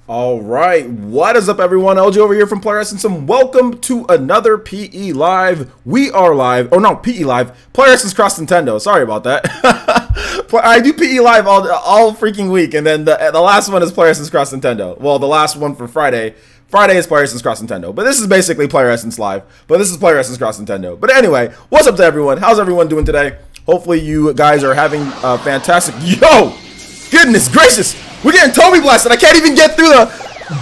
All right, what is up, everyone? LG over here from Player Essence, and welcome to another PE Live. We are live. Oh no, PE Live. Player Essence Cross Nintendo. Sorry about that. I do PE Live all freaking week, and then the last one is Player Essence Cross Nintendo. Well, the last one for Friday. Friday is Player Essence Cross Nintendo, but this is basically Player Essence Live. But this is Player Essence Cross Nintendo. But anyway, what's up to everyone? How's everyone doing today? Hopefully, you guys are having a fantastic. Yo, goodness gracious. We're getting Toby Blasted. I can't even get through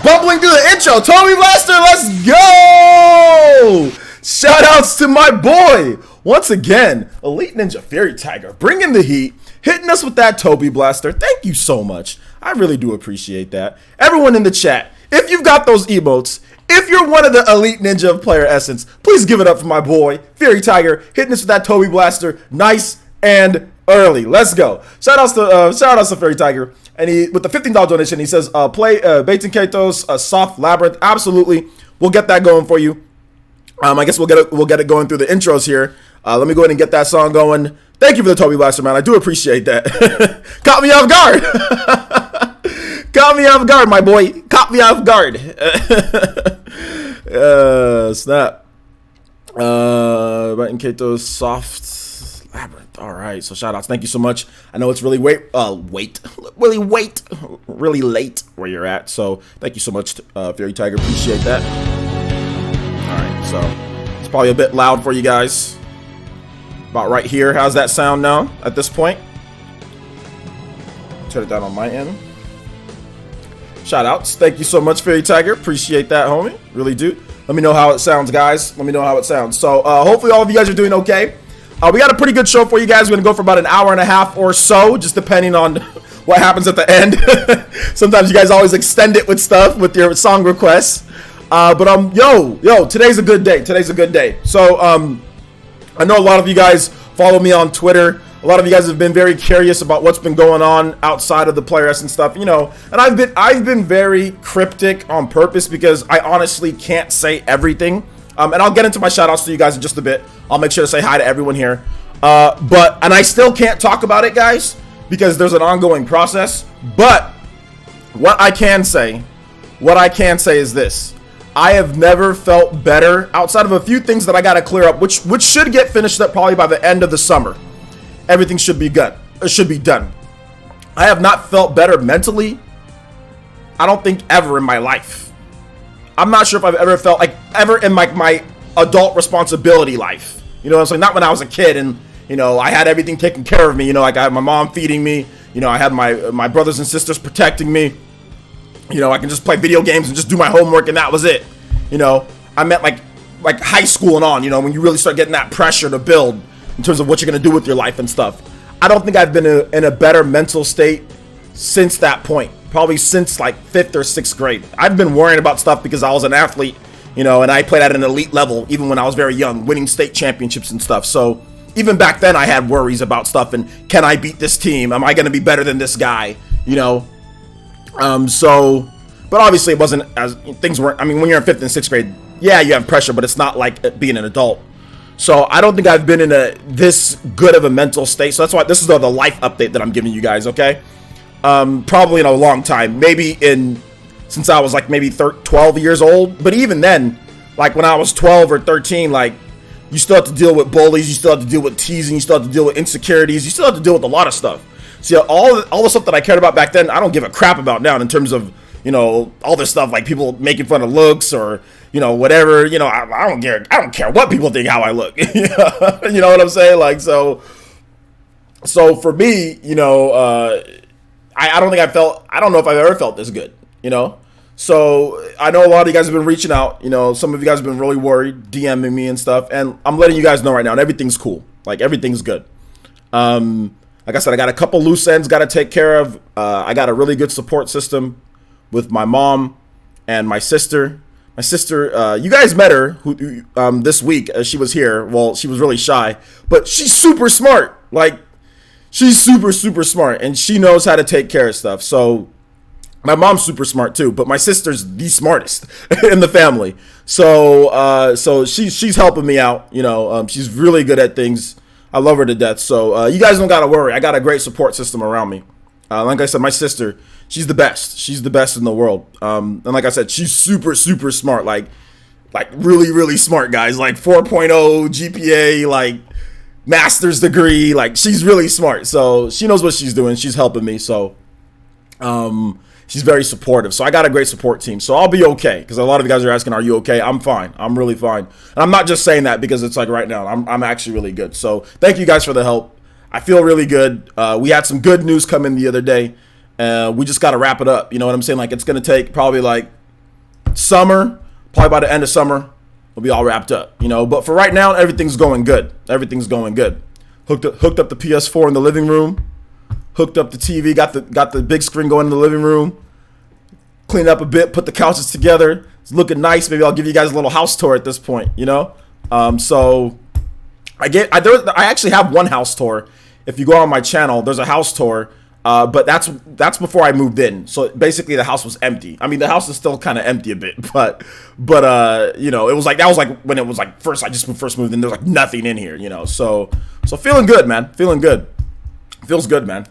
bumbling through the intro. Toby Blaster, let's go! Shout outs to my boy. Once again, Elite Ninja Fairy Tiger, bringing the heat, hitting us with that Toby Blaster. Thank you so much. I really do appreciate that. Everyone in the chat, if you've got those emotes, if you're one of the Elite Ninja of Player Essence, please give it up for my boy, Fairy Tiger, hitting us with that Toby Blaster. Nice and early. Let's go. Shout outs to Fairy Tiger. And he, with the $15 donation, he says, play Bates and Kato's Soft Labyrinth. Absolutely. We'll get that going for you. I guess we'll get it going through the intros here. Let me go ahead and get that song going. Thank you for the Toby Blaster, man. I do appreciate that. Caught me off guard. Caught me off guard, my boy. Caught me off guard. Snap. Bates and Kato's Soft Labyrinth. All right, so shout outs. Thank you so much. I know it's really really late where you're at. So thank you so much, Fairy Tiger. Appreciate that. All right, so it's probably a bit loud for you guys. About right here. How's that sound now at this point? Turn it down on my end. Shout outs. Thank you so much, Fairy Tiger. Appreciate that, homie. Really do. Let me know how it sounds, guys. Let me know how it sounds. So hopefully all of you guys are doing okay. We got a pretty good show for you guys. We're going to go for about an hour and a half or so, just depending on what happens at the end. Sometimes you guys always extend it with stuff, with your song requests. Yo, today's a good day. Today's a good day. So, I know a lot of you guys follow me on Twitter. A lot of you guys have been very curious about what's been going on outside of the Player Essence stuff, you know. And I've been very cryptic on purpose because I honestly can't say everything. And I'll get into my shout outs to you guys in just a bit. I'll make sure to say hi to everyone here. And I still can't talk about it, guys, because there's an ongoing process. But what I can say is this. I have never felt better outside of a few things that I got to clear up, which should get finished up probably by the end of the summer. Everything should be good. It should be done. I have not felt better mentally, I don't think, ever in my life. I'm not sure if I've ever felt like ever in my adult responsibility life. You know what I'm saying? Not when I was a kid and, you know, I had everything taken care of me. You know, like I had my mom feeding me. You know, I had my brothers and sisters protecting me. You know, I can just play video games and just do my homework and that was it. You know, I meant like high school and on, you know, when you really start getting that pressure to build in terms of what you're going to do with your life and stuff. I don't think I've been in a better mental state since that point. Probably since like 5th or 6th grade. I've been worrying about stuff because I was an athlete, you know, and I played at an elite level even when I was very young, winning state championships and stuff. So even back then I had worries about stuff and can I beat this team? Am I going to be better than this guy? You know? But obviously it wasn't as things weren't, I mean, when you're in 5th and 6th grade, yeah, you have pressure, but it's not like being an adult. So I don't think I've been in this good of a mental state. So that's why this is the life update that I'm giving you guys, okay? Probably in a long time, maybe since I was like maybe 12 years old. But even then, like when I was 12 or 13, like you still have to deal with bullies, you still have to deal with teasing, you still have to deal with insecurities, you still have to deal with a lot of stuff. See, all the stuff that I cared about back then, I don't give a crap about now in terms of, you know, all this stuff like people making fun of looks or, you know, whatever, you know, I don't care what people think how I look. You know what I'm saying? Like, so for me, you know, I don't know if I've ever felt this good, you know? So I know a lot of you guys have been reaching out, you know, some of you guys have been really worried, DMing me and stuff, and I'm letting you guys know right now, and everything's cool. Like, everything's good. Like I said, I got a couple loose ends got to take care of. I got a really good support system with my mom and my sister. My sister, you guys met her this week as she was here. Well, she was really shy, but she's super smart. Like, she's super, super smart, and she knows how to take care of stuff. So my mom's super smart too, but my sister's the smartest in the family. So she's helping me out. You know, she's really good at things. I love her to death. So you guys don't gotta worry. I got a great support system around me. Like I said, my sister, she's the best. She's the best in the world. And like I said, she's super smart. Like really smart, guys. Like 4.0 GPA, like master's degree. Like she's really smart. So she knows what she's doing. She's helping me. So she's very supportive. So I got a great support team. So I'll be okay. Because a lot of you guys are asking, are you okay? I'm fine. I'm really fine. And I'm not just saying that because it's like right now. I'm actually really good. So thank you guys for the help. I feel really good. We had some good news come in the other day. We just got to wrap it up. You know what I'm saying? Like it's going to take probably like summer. Probably by the end of summer, we'll be all wrapped up. You know, but for right now, everything's going good. Everything's going good. Hooked up the PS4 in the living room. Hooked up the TV, got the big screen going in the living room. Cleaned up a bit, put the couches together. It's looking nice. Maybe I'll give you guys a little house tour at this point, you know? So I actually have one house tour. If you go on my channel, there's a house tour. But that's before I moved in. So basically the house was empty. I mean, the house is still kind of empty a bit, but you know, it was like, that was like when it was like first moved in, there was like nothing in here, you know? So feeling good, man. Feeling good. Feels good, man.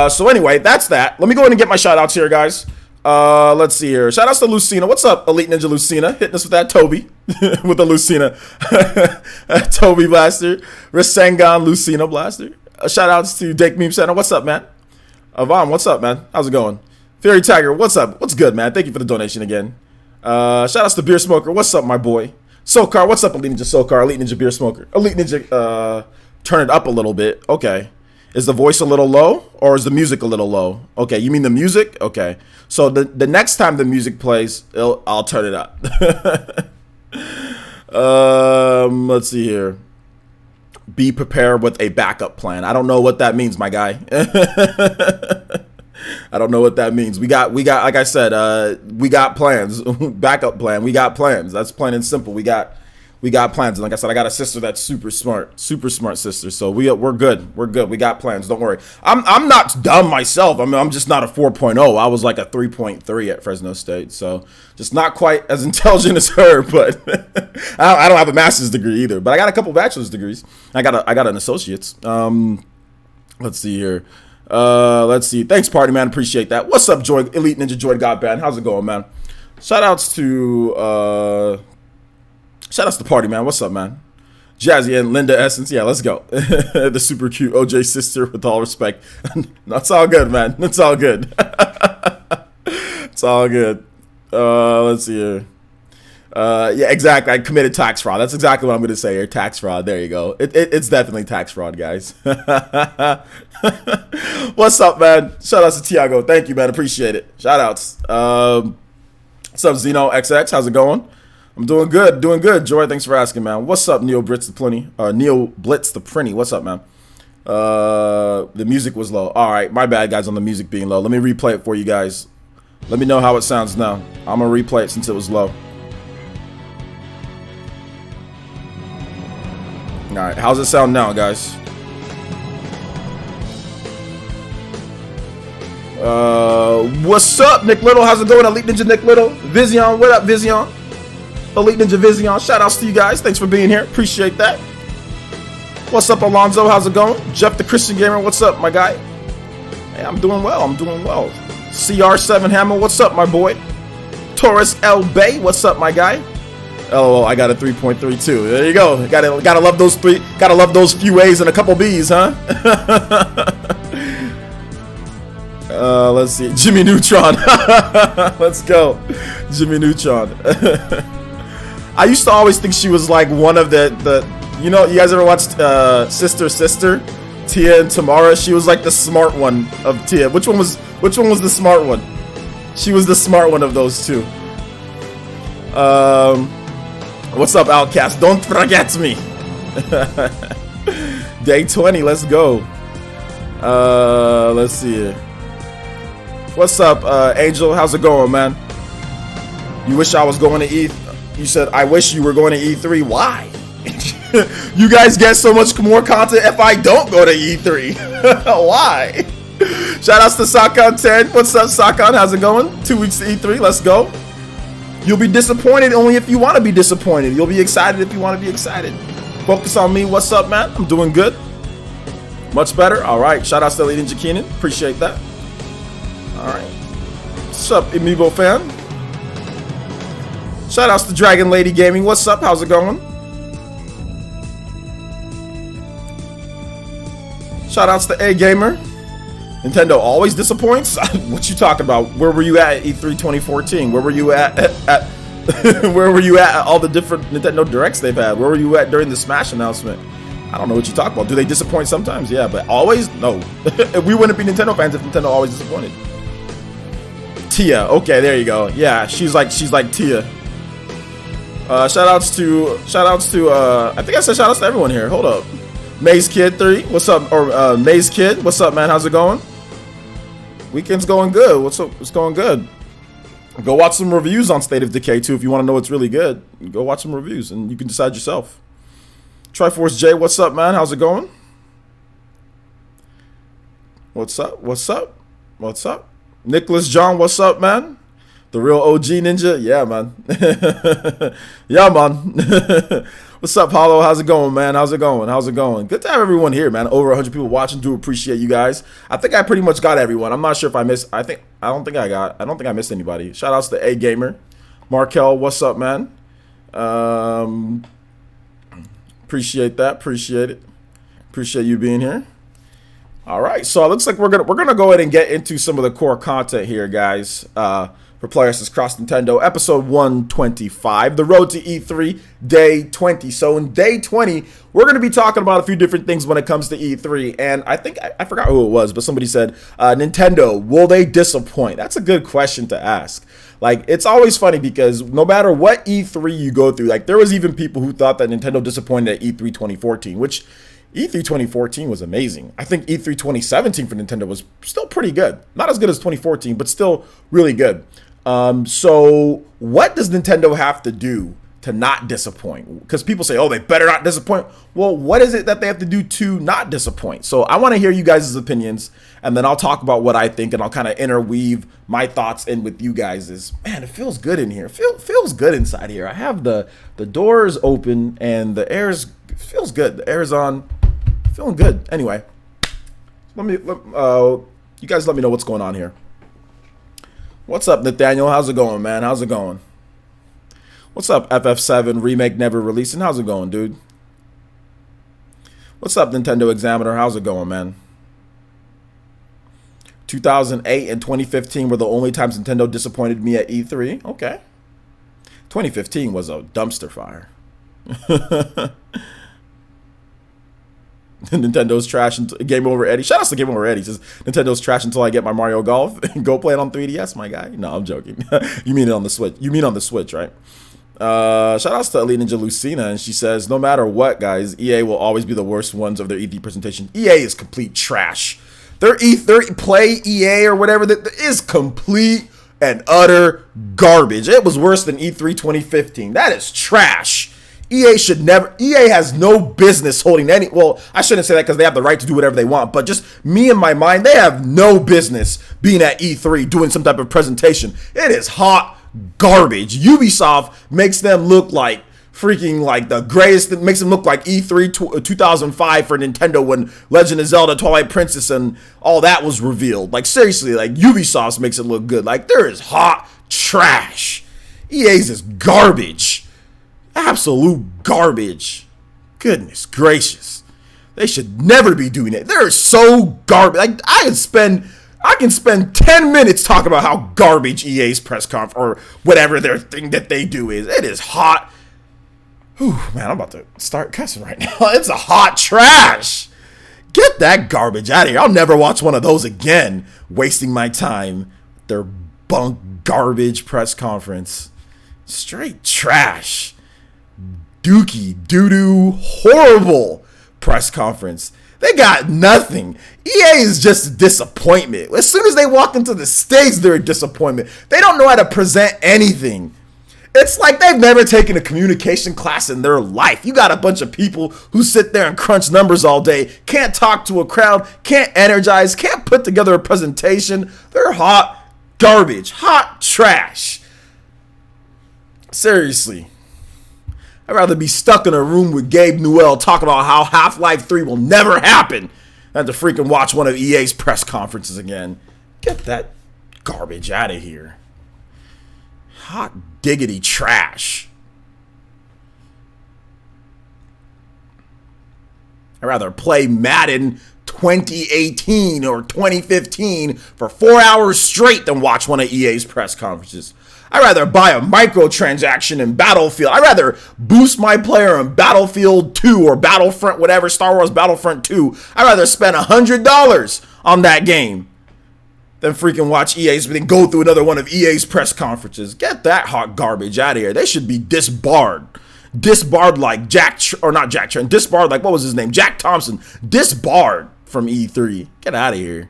So anyway, that's that. Let me go ahead and get my shout outs here, guys. Let's see here. Shout outs to Lucina. What's up, Elite Ninja Lucina? Hitting us with that Toby. With the Lucina. Toby Blaster. Rasengan Lucina Blaster. Shout outs to Dake Meme Center. What's up, man? Avon, what's up, man? How's it going? Fairy Tiger, what's up? What's good, man? Thank you for the donation again. Shout outs to Beer Smoker. What's up, my boy? Sokar, what's up, Elite Ninja Sokar? Elite Ninja Beer Smoker. Elite Ninja, turn it up a little bit. Okay. Is the voice a little low or is the music a little low? Okay, you mean the music? Okay. So the next time the music plays, I'll turn it up. Let's see here. Be prepared with a backup plan. I don't know what that means, my guy. I don't know what that means. We got like I said, we got plans. Backup plan. We got plans. That's plain and simple. We got plans. And like I said, I got a sister that's super smart sister. So we're good. We're good. We got plans. Don't worry. I'm not dumb myself. I mean, I'm just not a 4.0. I was like a 3.3 at Fresno State. So just not quite as intelligent as her, but I don't have a master's degree either, but I got a couple bachelor's degrees. I got an associate's. Let's see here. Let's see. Thanks, party man. Appreciate that. What's up, Joy Elite Ninja Joy God Band? How's it going, man? Shout outs to party man. What's up, man? Jazzy and Linda Essence. Yeah, let's go. The super cute OJ sister, with all respect. That's all good, man. It's all good. It's all good. Let's see here. Yeah, exactly. I committed tax fraud. That's exactly what I'm going to say here. Tax fraud. There you go. It's definitely tax fraud, guys. What's up, man? Shout outs to Tiago. Thank you, man. Appreciate it. Shout outs. What's up, Zeno XX? How's it going? I'm doing good. Doing good. Joy, thanks for asking, man. What's up, Neo Blitz the Plenty? Neo Blitz the Prinny. What's up, man? The music was low. All right, my bad, guys, on the music being low. Let me replay it for you guys. Let me know how it sounds now. I'm going to replay it since it was low. All right, how's it sound now, guys? What's up, Nick Little? How's it going, Elite Ninja Nick Little? Vision, what up, Vision? Elite Ninja Vision, shout outs to you guys. Thanks for being here. Appreciate that. What's up, Alonzo? How's it going? Jeff the Christian Gamer, what's up, my guy? Hey, I'm doing well. I'm doing well. CR7 Hammer, what's up, my boy? Taurus L Bay, what's up, my guy? Oh, I got a 3.32. There you go. Gotta love those three. Gotta love those few A's and a couple B's, huh? Let's see. Jimmy Neutron. Let's go. Jimmy Neutron. I used to always think she was like one of the you know, you guys ever watched Sister Tia and Tamara? She was like the smart one of Tia. Which one was the smart one? She was the smart one of those two. What's up, Outcast? Don't forget me. Day 20, let's go. Let's see here. What's up, Angel? How's it going, man? You wish I was going to E. You said I wish you were going to E3. Why? You guys get so much more content if I don't go to E3. Why? Shout outs to Sakan 10. What's up, Sakan? How's it going? 2 weeks to E3. Let's go. You'll be disappointed only if you want to be disappointed. You'll be excited if you want to be excited. Focus on me. What's up, man? I'm doing good. Much better. All right. Shout outs to Elite Ninja Keenan. Appreciate that. All right. What's up, Amiibo fan? Shoutouts to Dragon Lady Gaming. What's up? How's it going? Shoutouts to A Gamer. Nintendo always disappoints. What you talking about? Where were you at E3 2014? Where were you at where were you at all the different Nintendo Directs they've had? Where were you at during the Smash announcement? I don't know what you talk about. Do they disappoint sometimes? Yeah, but always? No. We wouldn't be Nintendo fans if Nintendo always disappointed. Tia. Okay, there you go. Yeah, she's like Tia. Shoutouts to I think I said shoutouts to everyone here. Hold up. Maze Kid 3, what's up? Or Maze Kid, what's up, man? How's it going? Weekend's going good. What's up? It's going good. Go watch some reviews on State of Decay 2 if you want to know what's really good. Go watch some reviews and you can decide yourself. Triforce J, what's up, man? How's it going? What's up? What's up? What's up? Nicholas John, what's up, man? The real OG ninja? Yeah, man. Yeah, man. What's up, Hollow? How's it going, man? How's it going? How's it going? Good to have everyone here, man. Over 100 people watching. Do appreciate you guys. I think I pretty much got everyone. I'm not sure if I missed. I don't think I missed anybody. Shout outs to A Gamer. Markel, what's up, man? Appreciate that. Appreciate it. Appreciate you being here. All right, so it looks like we're gonna go ahead and get into some of the core content here, guys. For Players Cross Nintendo, episode 125, the road to E3, day 20. So in day 20, we're going to be talking about a few different things when it comes to E3. And I think, I forgot who it was, but somebody said, Nintendo, will they disappoint? That's a good question to ask. Like, it's always funny because no matter what E3 you go through, like there was even people who thought that Nintendo disappointed at E3 2014, which E3 2014 was amazing. I think E3 2017 for Nintendo was still pretty good. Not as good as 2014, but still really good. So what does Nintendo have to do to not disappoint? Because people say, oh, they better not disappoint. Well, what is it that they have to do to not disappoint? So I want to hear you guys' opinions, and then I'll talk about what I think, and I'll kind of interweave my thoughts in with you guys'. Man, it feels good in here. Feels good inside here. I have the doors open, and the feels good. The air's on. Feeling good. Anyway, you guys let me know what's going on here. What's up, Nathaniel? How's it going, man? How's it going? What's up, FF7 Remake never releasing? How's it going, dude? What's up, Nintendo Examiner? How's it going, man? 2008 and 2015 were the only times Nintendo disappointed me at E3. Okay. 2015 was a dumpster fire. Nintendo's trash until Game Over Eddie. Shout out to Game Over Eddie. Says Nintendo's trash until I get my Mario Golf and go play it on 3DS, my guy. No, I'm joking. You mean it on the Switch? You mean on the Switch, right? Shout outs to Elite Ninja Lucina, and she says, no matter what, guys, EA will always be the worst ones of their E3 presentation. EA is complete trash. Their Play EA or whatever that is complete and utter garbage. It was worse than E3 2015. That is trash. EA has no business holding any, well, I shouldn't say that because they have the right to do whatever they want, but just me in my mind, they have no business being at E3 doing some type of presentation. It is hot garbage. Ubisoft makes them look like freaking like the greatest, it makes them look like E3 2005 for Nintendo when Legend of Zelda, Twilight Princess and all that was revealed. Like seriously, like Ubisoft makes it look good. Like there is hot trash. EA's is garbage. Absolute garbage. Goodness gracious. They should never be doing it. They're so garbage. Like I can spend 10 minutes talking about how garbage EA's press conference or whatever their thing that they do is. It is hot. Whew, man, I'm about to start cussing right now. It's a hot trash. Get that garbage out of here. I'll never watch one of those again. Wasting my time. Their bunk garbage press conference. Straight trash. Dookie, doo-doo, horrible press conference. They got nothing. EA is just a disappointment. As soon as they walk into the stage, they're a disappointment. They don't know how to present anything. It's like they've never taken a communication class in their life. You got a bunch of people who sit there and crunch numbers all day, can't talk to a crowd, can't energize, can't put together a presentation. They're hot garbage, hot trash. Seriously. I'd rather be stuck in a room with Gabe Newell talking about how Half-Life 3 will never happen than to freaking watch one of EA's press conferences again. Get that garbage out of here. Hot diggity trash. I'd rather play Madden 2018 or 2015 for 4 hours straight than watch one of EA's press conferences. I'd rather buy a microtransaction in Battlefield. I'd rather boost my player in Battlefield 2 or Battlefront, whatever, Star Wars Battlefront 2. I'd rather spend $100 on that game than freaking watch EA's, then go through another one of EA's press conferences. Get that hot garbage out of here. They should be disbarred. Disbarred like disbarred like, what was his name? Jack Thompson. Disbarred from E3. Get out of here.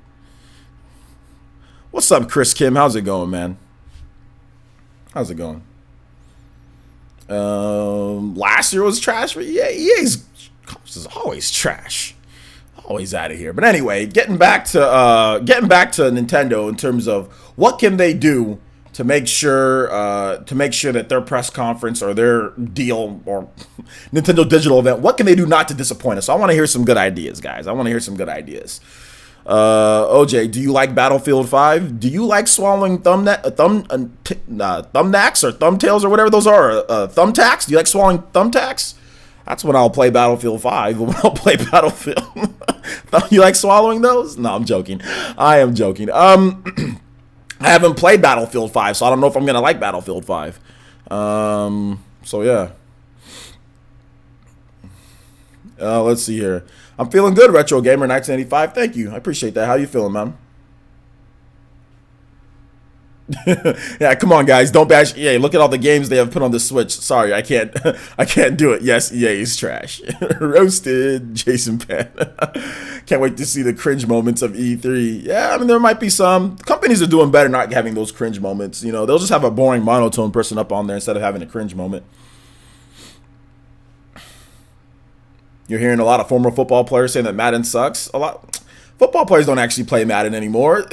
What's up, Chris Kim? How's it going, man? How's it going? Last year was trash for EA. EA's is always trash. Always out of here. But anyway, getting back to Nintendo in terms of what can they do to make sure that their press conference or their deal or Nintendo Digital event, what can they do not to disappoint us? So I want to hear some good ideas, guys. I want to hear some good ideas. OJ, do you like Battlefield 5? Do you like swallowing thumbnacks or thumbtails or whatever those are? Thumbtacks? Do you like swallowing thumbtacks? That's when I'll play Battlefield 5. When I'll play Battlefield. You like swallowing those? No, I'm joking. I am joking. I haven't played Battlefield 5, so I don't know if I'm going to like Battlefield 5. So, yeah. Let's see here. I'm feeling good, Retro Gamer 1985. Thank you. I appreciate that. How you feeling, man? Yeah, come on, guys. Don't bash EA. Look at all the games they have put on the Switch. Sorry, I can't do it. Yes, EA is trash. Roasted, Jason Pan. Can't wait to see the cringe moments of E3. Yeah, I mean, there might be some. Companies are doing better not having those cringe moments. You know, they'll just have a boring monotone person up on there instead of having a cringe moment. You're hearing a lot of former football players saying that Madden sucks. A lot. Football players don't actually play Madden anymore.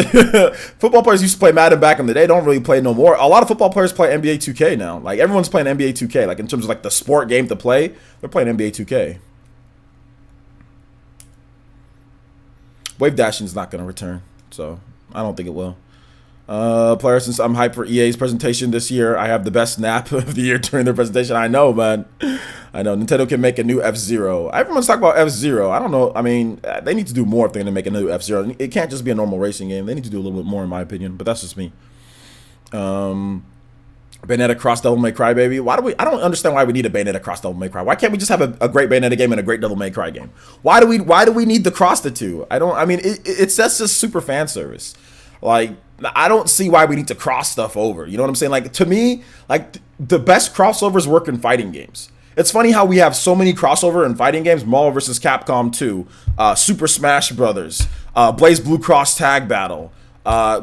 Football players used to play Madden back in the day. Don't really play no more. A lot of football players play NBA 2K now. Like, everyone's playing NBA 2K. Like, in terms of, like, the sport game to play, they're playing NBA 2K. Wave dashing is not going to return, so I don't think it will. Player, since I'm hyped for EA's presentation this year, I have the best nap of the year during their presentation. I know, man. I know. Nintendo can make a new F-Zero. Everyone's talking about F-Zero. I don't know. I mean, they need to do more if they're going to make a new F-Zero. It can't just be a normal racing game. They need to do a little bit more, in my opinion, but that's just me. Bayonetta Cross Devil May Cry, baby. I don't understand why we need a Bayonetta Cross Devil May Cry. Why can't we just have a great Bayonetta game and a great Devil May Cry game? Why do we need to cross the two? It's just super fan service. Like, I don't see why we need to cross stuff over. You know what I'm saying? Like, to me, like, the best crossovers work in fighting games. It's funny how we have so many crossover in fighting games. Marvel vs. Capcom 2, Super Smash Brothers, Blaze Blue Cross Tag Battle.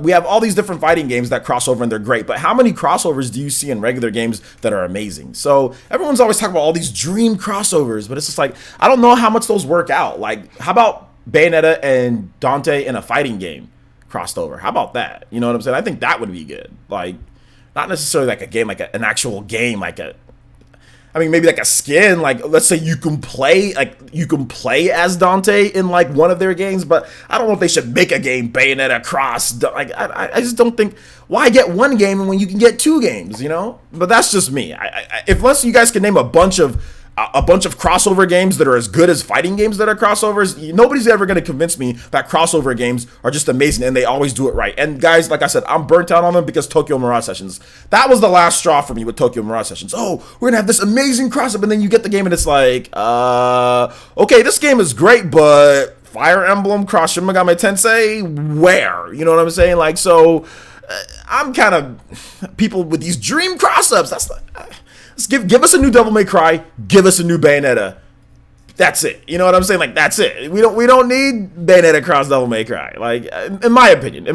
We have all these different fighting games that cross over and they're great. But how many crossovers do you see in regular games that are amazing? So everyone's always talking about all these dream crossovers, but it's just like, I don't know how much those work out. Like, how about Bayonetta and Dante in a fighting game crossed over? How about that? You know what I'm saying? I think that would be good. Like, not necessarily like a game, like an actual game, maybe like a skin. Like, let's say you can play as Dante in like one of their games, but I don't know if they should make a game Bayonetta Cross. Like, I just don't think, why get one game when you can get two games, you know? But that's just me. Unless you guys can name a bunch of crossover games that are as good as fighting games that are crossovers, nobody's ever going to convince me that crossover games are just amazing and they always do it right. And guys, like I said, I'm burnt out on them because Tokyo Mirage Sessions. That was the last straw for me with Tokyo Mirage Sessions. Oh, we're going to have this amazing crossover, and then you get the game and it's like, okay, this game is great, but Fire Emblem Cross Shin Megami Tensei, where? You know what I'm saying? Like, so I'm kind of people with these dream cross-ups. That's like, give us a new Devil May Cry, give us a new Bayonetta. That's it. You know what I'm saying? Like, that's it. We don't need Bayonetta Cross Devil May Cry. Like, in my opinion.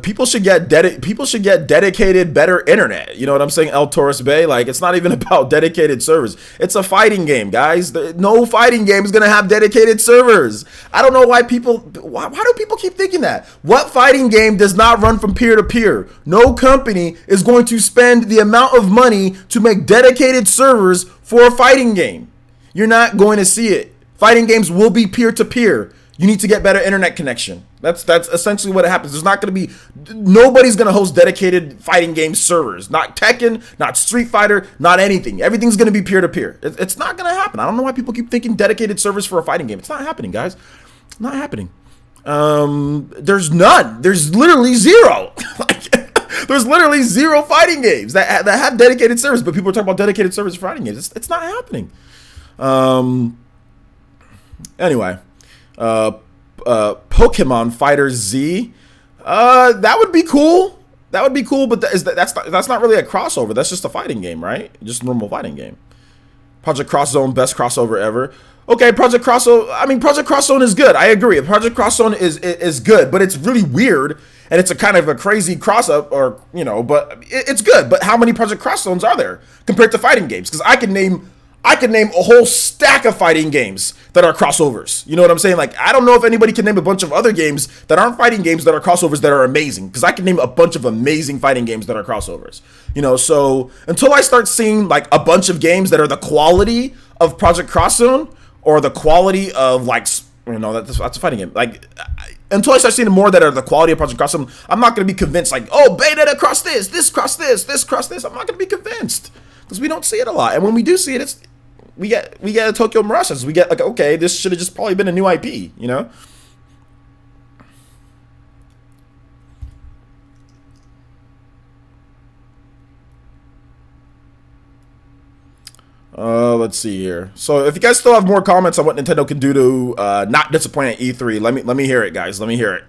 People should get dedicated better internet. You know what I'm saying? El Torres Bay. Like, it's not even about dedicated servers. It's a fighting game, guys. No fighting game is gonna have dedicated servers. I don't know why do people keep thinking that? What fighting game does not run from peer to peer? No company is going to spend the amount of money to make dedicated servers for a fighting game. You're not going to see it. Fighting games will be peer to peer. You need to get better internet connection. That's essentially what happens. There's not going to be, nobody's going to host dedicated fighting game servers. Not Tekken, not Street Fighter, not anything. Everything's going to be peer-to-peer. It's not going to happen. I don't know why people keep thinking dedicated servers for a fighting game. It's not happening, guys. It's not happening. There's none. There's literally zero. There's literally zero fighting games that have dedicated servers, but people are talking about dedicated servers for fighting games. It's not happening. Anyway. Pokemon Fighter Z, that would be cool. That would be cool, but that's not really a crossover. That's just a fighting game, right? Just a normal fighting game. Project Cross Zone, best crossover ever. Okay, Project Cross Zone. I mean, Project Cross Zone is good. I agree. Project Cross Zone is good, but it's really weird and it's a kind of a crazy cross up, or but it's good. But how many Project Cross Zones are there compared to fighting games? Because I could name a whole stack of fighting games that are crossovers. You know what I'm saying? Like, I don't know if anybody can name a bunch of other games that aren't fighting games that are crossovers that are amazing. Because I can name a bunch of amazing fighting games that are crossovers. So until I start seeing like a bunch of games that are the quality of Project Cross Zone, or the quality of that's a fighting game. Like, until I start seeing more that are the quality of Project Cross Zone, I'm not going to be convinced. Like, oh, Bayonetta cross this cross this cross this. I'm not going to be convinced because we don't see it a lot. And when we do see it, we get a Tokyo Mirage. We get like, okay, this should have just probably been a new IP, Let's see here. So if you guys still have more comments on what Nintendo can do to not disappoint at E3, let me hear it, guys. Let me hear it.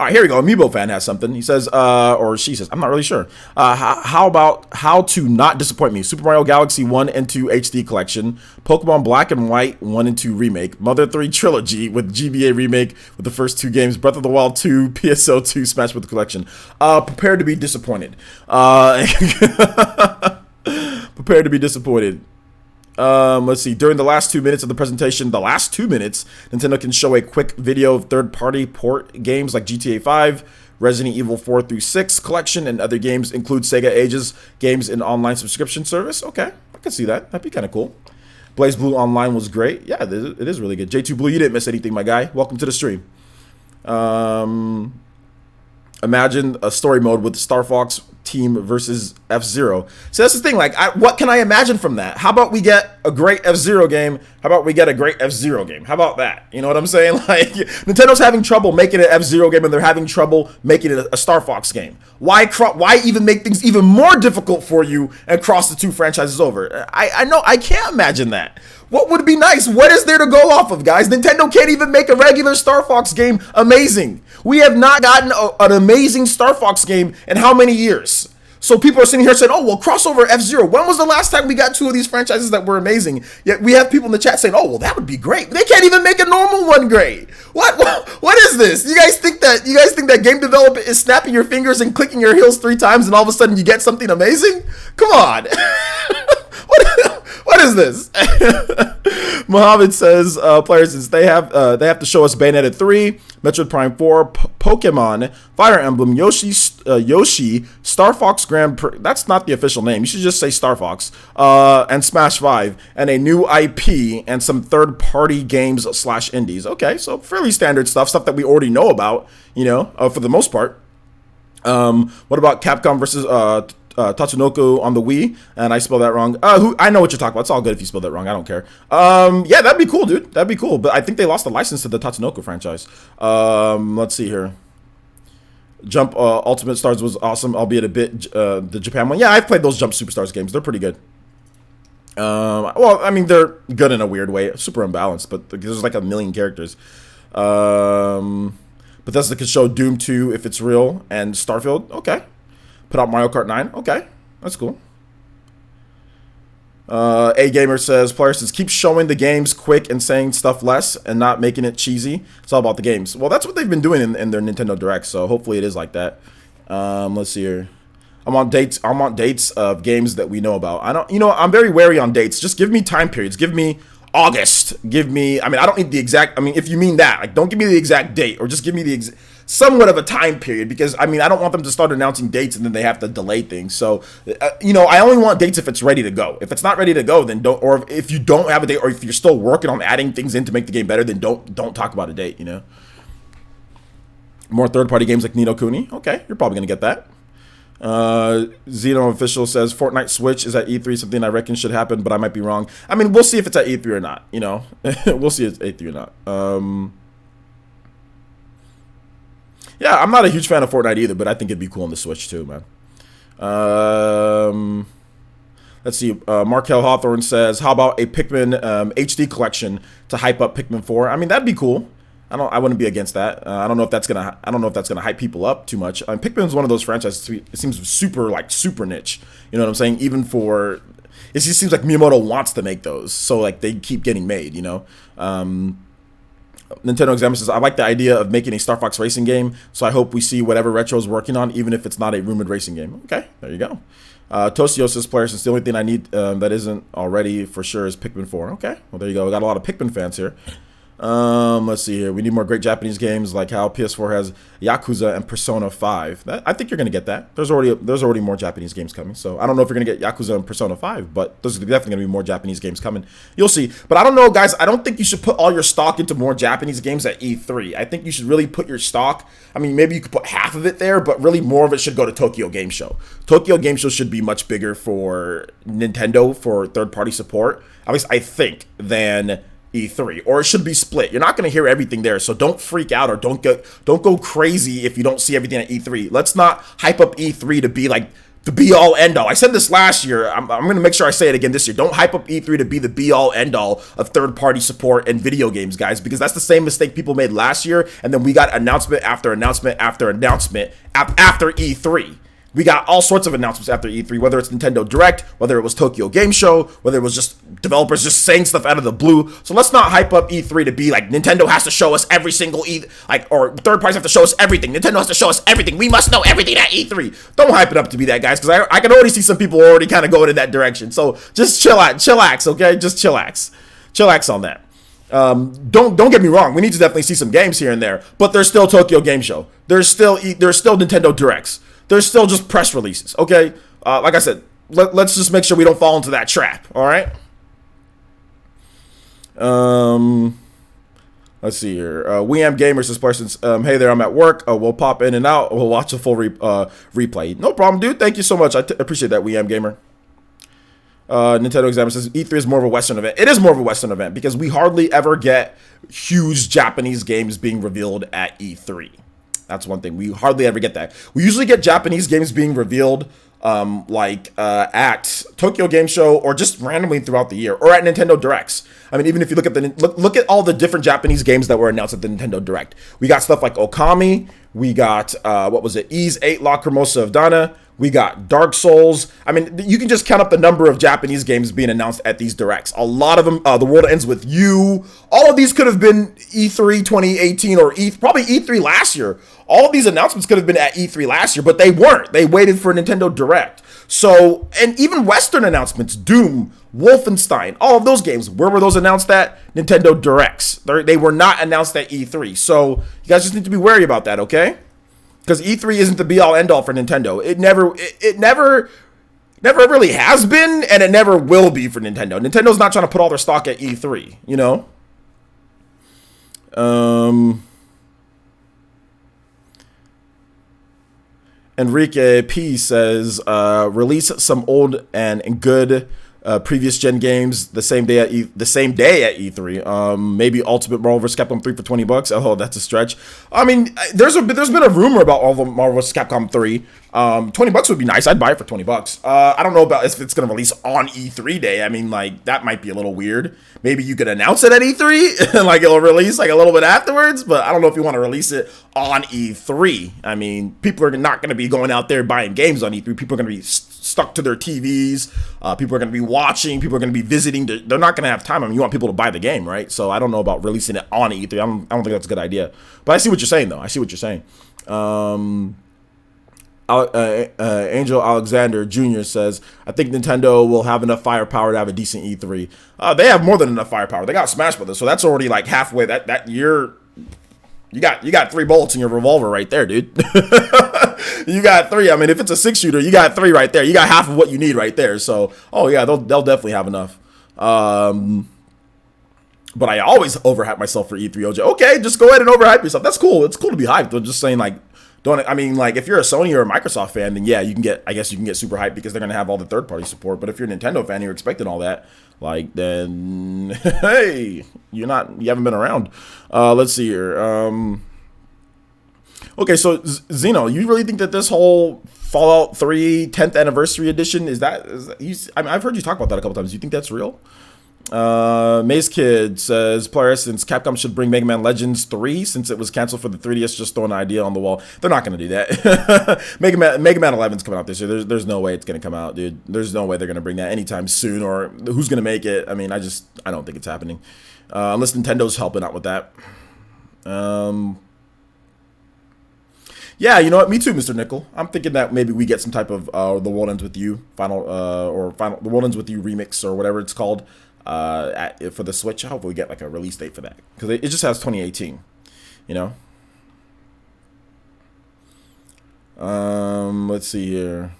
All right, here we go. Amiibo fan has something. He says, or she says, I'm not really sure. How about how to not disappoint me? Super Mario Galaxy 1 and 2 HD Collection, Pokemon Black and White 1 and 2 Remake, Mother 3 Trilogy with GBA Remake with the first 2 games, Breath of the Wild 2, PSO 2, Smash Bros. Collection. Prepared to be disappointed. Prepared to be disappointed. Let's see. During the last 2 minutes of the presentation, Nintendo can show a quick video of third-party port games like GTA 5, Resident Evil 4 through 6 collection, and other games include Sega Ages games in online subscription service. Okay, I can see that. That'd be kind of cool. Blaze Blue Online was great. Yeah, it is really good. J2 Blue, you didn't miss anything, my guy. Welcome to the stream. Imagine a story mode with Star Fox team versus F-Zero. So that's the thing. Like, what can I imagine from that? How about we get a great F-Zero game? How about we get a great F-Zero game? How about that? You know what I'm saying? Like, Nintendo's having trouble making an F-Zero game, and they're having trouble making it a Star Fox game. Why even make things even more difficult for you and cross the 2 franchises over? I know, I can't imagine that. What would be nice? What is there to go off of, guys? Nintendo can't even make a regular Star Fox game amazing. We have not gotten an amazing Star Fox game in how many years? So people are sitting here saying, oh, well, crossover F-Zero. When was the last time we got 2 of these franchises that were amazing? Yet we have people in the chat saying, oh, well, that would be great. They can't even make a normal one great. What is this? You guys think that game development is snapping your fingers and clicking your heels 3 times and all of a sudden you get something amazing? Come on. What is this? Mohammed says, players, since they have to show us Bayonetta 3, Metroid Prime 4, Pokemon, Fire Emblem, Yoshi, Star Fox that's not the official name. You should just say Star Fox, and Smash 5, and a new IP, and some third-party games / indies. Okay, so fairly standard stuff that we already know about, for the most part. What about Capcom versus Tatsunoko on the Wii, and I spelled that wrong. I know what you're talking about. It's all good if you spelled that wrong. I don't care. Yeah, that'd be cool, dude. That'd be cool. But I think they lost the license to the Tatsunoko franchise. Let's see here. Jump Ultimate Stars was awesome, albeit a bit the Japan one. Yeah, I've played those Jump Superstars games. They're pretty good. Well, I mean, they're good in a weird way. Super unbalanced, but there's like a million characters. Bethesda could show Doom 2 if it's real, and Starfield. Okay. Put out Mario Kart 9. Okay, that's cool. A Gamer says, players says, keep showing the games quick and saying stuff less and not making it cheesy. It's all about the games. Well, that's what they've been doing in their Nintendo Direct, so hopefully it is like that. Let's see here. I'm on dates of games that we know about. I'm very wary on dates. Just give me time periods. Give me August. I don't need the exact, if you mean that, like, don't give me the exact date, or just give me somewhat of a time period, because I mean, I don't want them to start announcing dates and then they have to delay things. So, you know, I only want dates if it's ready to go. If it's not ready to go, then don't. Or if you don't have a date, or if you're still working on adding things in to make the game better, then don't talk about a date. You know. More third-party games like Ni no Kuni. Okay, you're probably gonna get that. Xeno Official says Fortnite Switch is at E3, something I reckon should happen, but I might be wrong. I mean, we'll see if it's at E3 or not. You know, we'll see if it's E3 or not. Yeah, I'm not a huge fan of Fortnite either, but I think it'd be cool on the Switch too, man. Let's see. Markel Hawthorne says, "How about a Pikmin HD collection to hype up Pikmin 4?" I mean, that'd be cool. I wouldn't be against that. I don't know if that's gonna hype people up too much. Pikmin's one of those franchises. It seems super niche. You know what I'm saying? Even for, it just seems like Miyamoto wants to make those, so like they keep getting made. You know. Nintendo Examiner says, I like the idea of making a Star Fox racing game, so I hope we see whatever Retro's working on, even if it's not a rumored racing game. Okay, there you go. Tostio says, player, since the only thing I need that isn't already for sure is Pikmin 4. Okay, well, there you go. We got a lot of Pikmin fans here. Let's see here. We need more great Japanese games, like how PS4 has Yakuza and Persona 5. I think you're gonna get that. There's already more Japanese games coming. So I don't know if you're gonna get Yakuza and Persona 5, but there's definitely gonna be more Japanese games coming. You'll see. But I don't know, guys. I don't think you should put all your stock into more Japanese games at E3. I think you should really put your stock. I mean, maybe you could put half of it there, but really more of it should go to Tokyo Game Show. Tokyo Game Show should be much bigger for Nintendo for third-party support, at least I think, than E3, or it should be split. You're not going to hear everything there, so don't freak out or don't go crazy if you don't see everything at E3. Let's not hype up E3 to be like the be all end all. I said this last year. I'm going to make sure I say it again this year. Don't hype up E3 to be the be all end all of third party support and video games, guys, because that's the same mistake people made last year, and then we got announcement after announcement after announcement after E3. We got all sorts of announcements after E3, whether it's Nintendo Direct, whether it was Tokyo Game Show, whether it was just developers just saying stuff out of the blue. So let's not hype up E3 to be like Nintendo has to show us every single or third parties have to show us everything. Nintendo has to show us everything. We must know everything at E3. Don't hype it up to be that, guys, because I can already see some people already kind of going in that direction. So just chillax, okay? Just chillax on that. Don't get me wrong. We need to definitely see some games here and there, but there's still Tokyo Game Show. There's still Nintendo Directs. There's still just press releases, okay? Like I said, let's just make sure we don't fall into that trap, all right? Let's see here. WeAm Gamers, this person's, hey there, I'm at work. We'll pop in and out. We'll watch a full replay. No problem, dude. Thank you so much. I appreciate that, WeAm Gamer. Nintendo Examiner says E3 is more of a Western event. It is more of a Western event because we hardly ever get huge Japanese games being revealed at E3. That's one thing. We hardly ever get that. We usually get Japanese games being revealed at Tokyo Game Show or just randomly throughout the year or at Nintendo Directs. I mean, even if you look at look at all the different Japanese games that were announced at the Nintendo Direct. We got stuff like Okami. We got, what was it? Ys 8 Lacrimosa of Dana. We got Dark Souls. I mean, you can just count up the number of Japanese games being announced at these directs. A lot of them, The World Ends With You. All of these could have been E3 2018 or probably E3 last year. All of these announcements could have been at E3 last year, but they weren't. They waited for Nintendo Direct. So, and even Western announcements, Doom, Wolfenstein, all of those games, where were those announced at? Nintendo Directs. They were not announced at E3. So, you guys just need to be wary about that, okay? Because E3 isn't the be all end all for Nintendo. It never really has been, and it never will be for Nintendo. Nintendo's not trying to put all their stock at E3, you know? Enrique P says, release some old and good previous gen games the same day at E3. Maybe Ultimate Marvel vs. Capcom 3 for $20. Oh, that's a stretch. I mean, there's been a rumor about all the Marvel vs. Capcom 3. $20 would be nice. I'd buy it for $20. I don't know about if it's gonna release on E3 day. I mean, like, that might be a little weird. Maybe you could announce it at E3 and like it'll release like a little bit afterwards, but I don't know if you want to release it on E3. I mean, people are not going to be going out there buying games on E3. People are going to be stuck to their TVs. People are going to be watching. People are going to be visiting. They're not going to have time. I mean, you want people to buy the game, right? So I don't know about releasing it on E3. I don't think that's a good idea. But I see what you're saying, though. I see what you're saying. Angel Alexander Jr. says, I think Nintendo will have enough firepower to have a decent E3. They have more than enough firepower. They got Smash Brothers, so that's already like halfway. That year, You got 3 bullets in your revolver right there, dude. You got 3. I mean, if it's a 6-shooter, you got 3 right there. You got half of what you need right there. So, oh yeah, they'll definitely have enough. But I always overhype myself for E3 OJ. Okay, just go ahead and overhype yourself. That's cool. It's cool to be hyped. I'm just saying, like, don't. I mean, like, if you're a Sony or a Microsoft fan, then yeah, you can get. I guess you can get super hyped because they're gonna have all the third-party support. But if you're a Nintendo fan, and you're expecting all that. Like, then hey, you haven't been around. Let's see here. Okay, so Zeno, you really think that this whole Fallout 3 10th anniversary edition is that I mean, I've heard you talk about that a couple times. Do you think that's real? Maze Kid says, player, since Capcom should bring Mega Man Legends 3 since it was canceled for the 3DS, just throw an idea on the wall. They're not going to do that. Mega Man 11's coming out this year. There's no way it's going to come out, dude. There's no way they're going to bring that anytime soon, or who's going to make it? I mean, I don't think it's happening. Unless Nintendo's helping out with that. Yeah, you know what? Me too, Mr. Nickel. I'm thinking that maybe we get some type of The World Ends With You The World Ends With You remix or whatever it's called. For the Switch. I hope we get like a release date for that because it just has 2018, you know. Let's see here.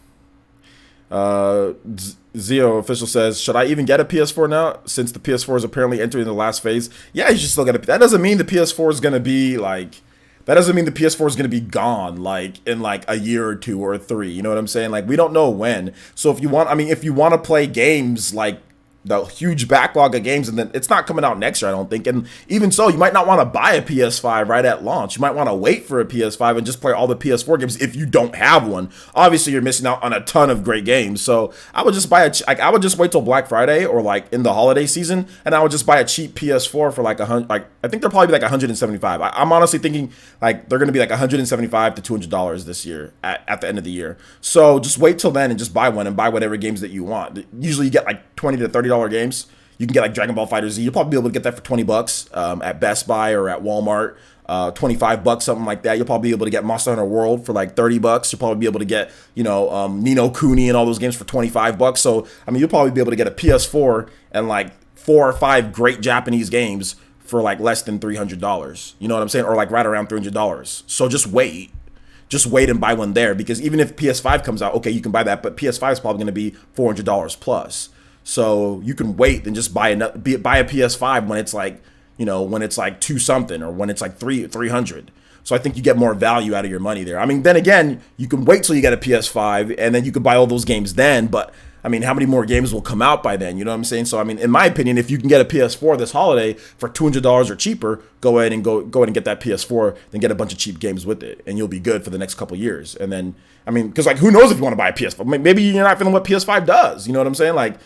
Zio official says, should I even get a PS4 now since the PS4 is apparently entering the last phase? Yeah, you should still get it. That doesn't mean the PS4 is gonna be like. That doesn't mean the PS4 is going to be gone like in like a year or 2 or 3. You know what I'm saying? Like we don't know when. So if you want to play games like the huge backlog of games, and then it's not coming out next year, I don't think. And even so, you might not want to buy a PS5 right at launch. You might want to wait for a PS5 and just play all the PS4 games if you don't have one. Obviously, you're missing out on a ton of great games. So I would just I would just wait till Black Friday or like in the holiday season, and I would just buy a cheap PS4 for like I think they'll probably be like 175. I'm honestly thinking like they're going to be like 175 to $200 this year at the end of the year. So just wait till then and just buy one and buy whatever games that you want. Usually you get like $20 to $30 games. You can get like Dragon Ball FighterZ. You'll probably be able to get that for $20 at Best Buy or at Walmart. $25, something like that. You'll probably be able to get Monster Hunter World for like $30. You'll probably be able to get, Ni no Kuni and all those games for $25. So I mean, you'll probably be able to get a PS4 and like 4 or 5 great Japanese games for like less than $300. You know what I'm saying? Or like right around $300. So just wait. Just wait and buy one there, because even if PS5 comes out, okay, you can buy that, but PS5 is probably going to be $400 plus. So you can wait and just buy a PS5 when it's like, when it's like 2 something or when it's like 300. So I think you get more value out of your money there. I mean, then again, you can wait till you get a PS5 and then you can buy all those games then, but I mean, how many more games will come out by then? You know what I'm saying? So I mean, in my opinion, if you can get a PS4 this holiday for $200 or cheaper, go ahead and get that PS4, then get a bunch of cheap games with it, and you'll be good for the next couple years. And then, I mean, because like, who knows if you want to buy a PS5? Maybe you're not feeling what PS5 does. You know what I'm saying? Like,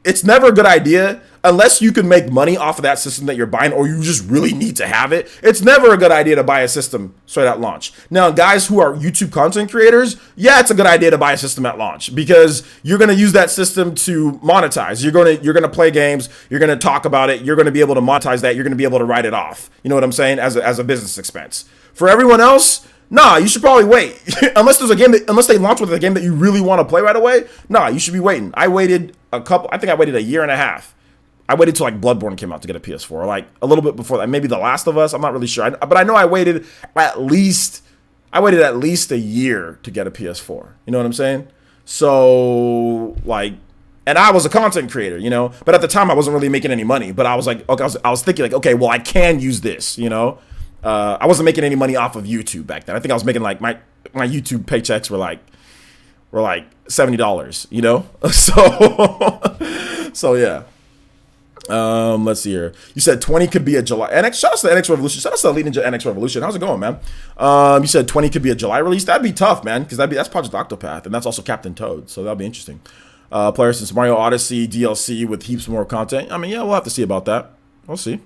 it's never a good idea unless you can make money off of that system that you're buying, or you just really need to have it. It's never a good idea to buy a system straight at launch. Now, guys who are YouTube content creators, yeah, it's a good idea to buy a system at launch because you're going to use that system to monetize. You're going to play games. You're going to talk about it. You're going to be able to monetize that. You're going to be able to write it off. You know what I'm saying? As a business expense. For everyone else, nah, you should probably wait. unless they launch with a game that you really want to play right away, nah, you should be waiting. I waited a year and a half. I waited till like Bloodborne came out to get a PS4, or like a little bit before that. Maybe The Last of Us. I'm not really sure. But I know I waited at least a year to get a PS4. You know what I'm saying? So like, and I was a content creator, but at the time I wasn't really making any money. But I was like, okay, I was thinking like, okay, well, I can use this, I wasn't making any money off of YouTube back then. I think I was making like my YouTube paychecks were like $70, So yeah. Let's see here. You said 20 could be a July NX. Shout out to NX Revolution. Shout out to Elite Ninja NX Revolution. How's it going, man? You said 20 could be a July release. That'd be tough, man, because that's Project Octopath, and that's also Captain Toad. So that'll be interesting. Player since Mario Odyssey DLC with heaps more content. I mean, yeah, we'll have to see about that. We'll see.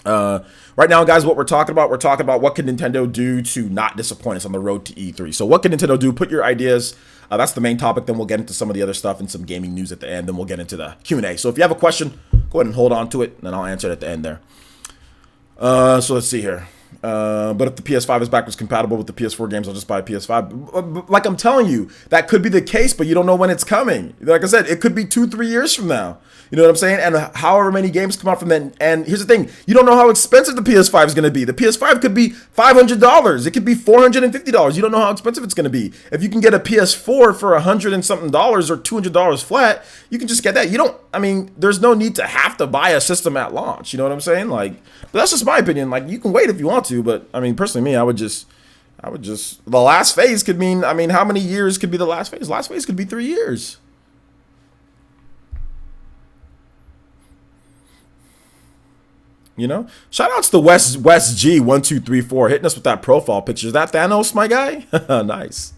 Right now, guys, what we're talking about what can Nintendo do to not disappoint us on the road to E3. So what can Nintendo do? Put your ideas. That's the main topic. Then we'll get into some of the other stuff and some gaming news at the end. Then we'll get into the Q&A. So if you have a question, go ahead and hold on to it, and then I'll answer it at the end there. So let's see here. But if the PS5 is backwards compatible with the PS4 games, I'll just buy a PS5. Like I'm telling you, that could be the case, but you don't know when it's coming. Like I said, it could be 2-3 years from now. You know what I'm saying? And however many games come out from then. And here's the thing: you don't know how expensive the PS5 is going to be. The PS5 could be $500. It could be $450. You don't know how expensive it's going to be. If you can get a PS4 for $100 and something or $200 flat, you can just get that. You don't. I mean, there's no need to have to buy a system at launch. You know what I'm saying? Like, but that's just my opinion. Like, you can wait if you want to, but I mean, personally, me, I would just. The last phase could mean. I mean, how many years could be the last phase? Last phase could be 3 years. You know, shout outs to West G1234 hitting us with that profile picture. Is that Thanos, my guy? Nice.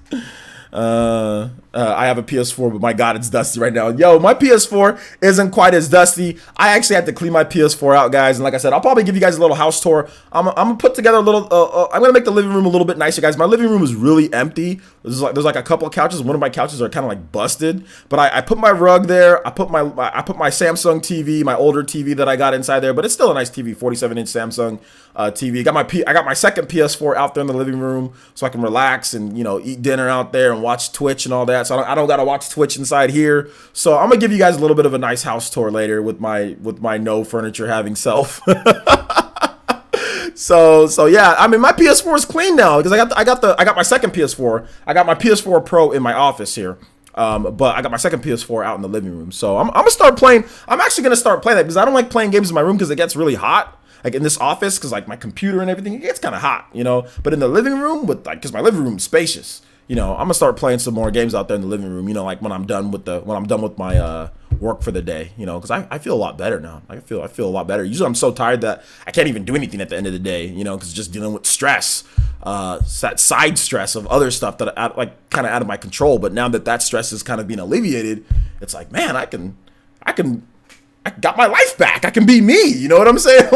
I have a PS4, but my God, it's dusty right now. Yo, my PS4 isn't quite as dusty. I actually had to clean my PS4 out, guys. And like I said, I'll probably give you guys a little house tour. I'm gonna put together a little. I'm gonna make the living room a little bit nicer, guys. My living room is really empty. There's like a couple of couches. One of my couches are kind of like busted, but I put my rug there. I put my Samsung TV, my older TV that I got inside there, but it's still a nice TV, 47-inch Samsung TV. I got my second PS4 out there in the living room, so I can relax and eat dinner out there and watch Twitch and all that. So I don't gotta watch Twitch inside here. So I'm gonna give you guys a little bit of a nice house tour later with my no furniture having self. So yeah, I mean my PS4 is clean now because I got my second PS4. I got my PS4 Pro in my office here. But I got my second PS4 out in the living room. So I'm gonna start playing. I'm actually gonna start playing that because I don't like playing games in my room because it gets really hot. Like in this office, because like my computer and everything, it gets kind of hot, But in the living room, because my living room is spacious, I'm gonna start playing some more games out there in the living room. Like when I'm done with my work for the day, because I feel a lot better now. I feel a lot better. Usually I'm so tired that I can't even do anything at the end of the day, because just dealing with stress, that side stress of other stuff that kind of out of my control. But now that stress is kind of being alleviated, it's like, man, I got my life back. I can be me. You know what I'm saying?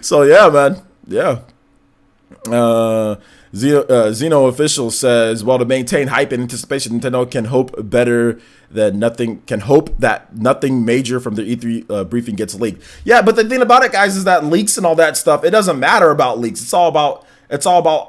So yeah, man. Yeah. Zeno official says, well, to maintain hype and anticipation, Nintendo can hope that nothing major from their E3 briefing gets leaked. Yeah, but the thing about it, guys, is that leaks and all that stuff, it doesn't matter about leaks. It's all about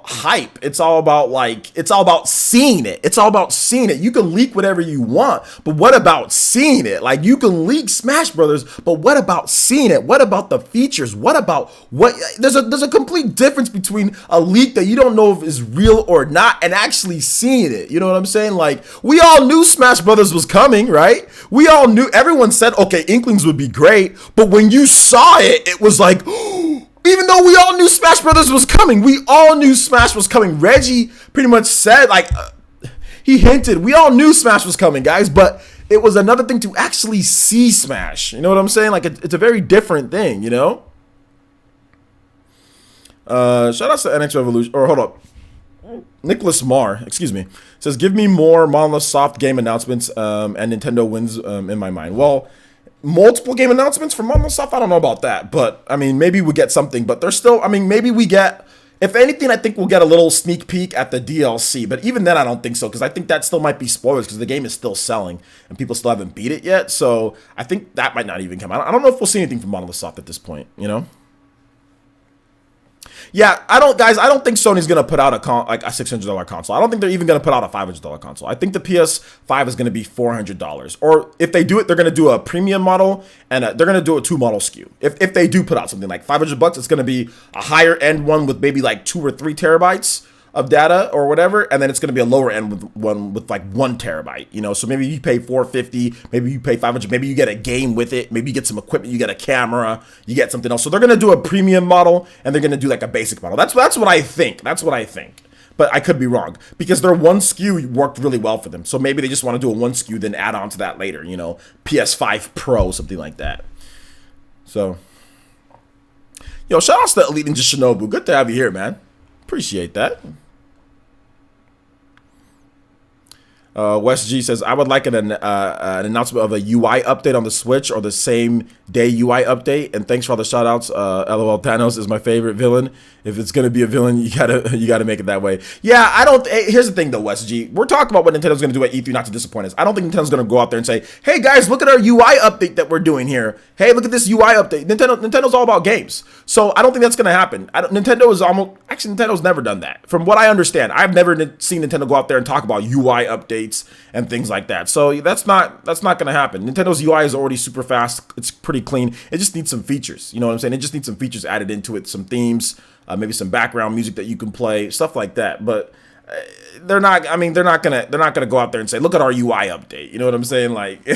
hype. It's all about seeing it. It's all about seeing it. You can leak whatever you want, but what about seeing it? Like, you can leak Smash Brothers, but what about seeing it? What about the features? There's a complete difference between a leak that you don't know if is real or not and actually seeing it. You know what I'm saying? Like, we all knew Smash Brothers was coming, right? We all knew, everyone said, okay, Inklings would be great, but when you saw it, it was like, even though we all knew Smash Brothers was coming, Reggie pretty much said, he hinted, we all knew Smash was coming, guys, but it was another thing to actually see Smash. You know what I'm saying? Like, it's a very different thing, Shout out to NX Revolution, or hold up. Nicholas Marr, says, give me more Monolith Soft game announcements, and Nintendo wins in my mind. Well, multiple game announcements from Monolith Soft, I don't know about that, but I mean, maybe we get something, but there's still, maybe we get, if anything, I think we'll get a little sneak peek at the DLC, but even then I don't think so, because I think that still might be spoilers, because the game is still selling, and people still haven't beat it yet, so I think that might not even come out. I don't know if we'll see anything from Monolith Soft at this point, Yeah, I don't think Sony's gonna put out a $600 console. I don't think they're even gonna put out a $500 console. I think the PS5 is gonna be $400, or if they do it, they're gonna do a premium model and they're gonna do a 2-model SKU. If they do put out something like $500, it's gonna be a higher end one with maybe like 2 or 3 terabytes of data or whatever, and then it's going to be a lower end one with like 1 terabyte, so maybe you pay $450, maybe you pay $500, maybe you get a game with it, maybe you get some equipment, you get a camera, you get something else. So they're going to do a premium model and they're going to do like a basic model. That's what I think. But I could be wrong, because their one SKU worked really well for them. So maybe they just want to do a one SKU, then add on to that later, PS5 Pro, something like that. So, shout outs to Elite Ninja Shinobu. Good to have you here, man. Appreciate that. West G says, I would like an announcement of a UI update on the Switch or the same day UI update. And thanks for all the shout outs. LOL, Thanos is my favorite villain. If it's gonna be a villain, you gotta make it that way. Yeah, I don't. Here's the thing though, West G. We're talking about what Nintendo's gonna do at E3, not to disappoint us. I don't think Nintendo's gonna go out there and say, hey guys, look at our UI update that we're doing here. Hey, look at this UI update. Nintendo's all about games, so I don't think that's gonna happen. Nintendo's never done that. From what I understand, I've never seen Nintendo go out there and talk about UI updates and things like that. So that's not gonna happen. Nintendo's UI is already super fast. It's pretty clean. It just needs some features. You know what I'm saying? It just needs some features added into it, some themes. Maybe some background music that you can play, stuff like that. But they're not gonna go out there and say, look at our UI update. You know what I'm saying? Like,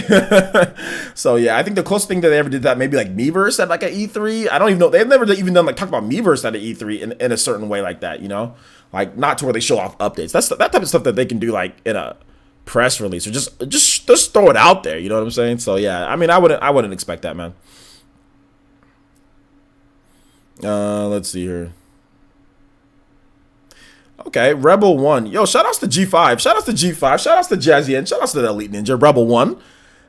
so yeah, I think the closest thing that they ever did that maybe like Miiverse at like an E3. I don't even know. They've never even done like talk about Miiverse at an E3 in a certain way like that. You know, like not to where they show off updates. That's that type of stuff that they can do like in a press release or just throw it out there. You know what I'm saying? So yeah, I mean, I wouldn't expect that, man. Let's see here. Okay, Rebel 1. Yo, shout-outs to G5. Shout-outs to G5. Shout-outs to Jazzy and shout-outs to the Elite Ninja. Rebel 1.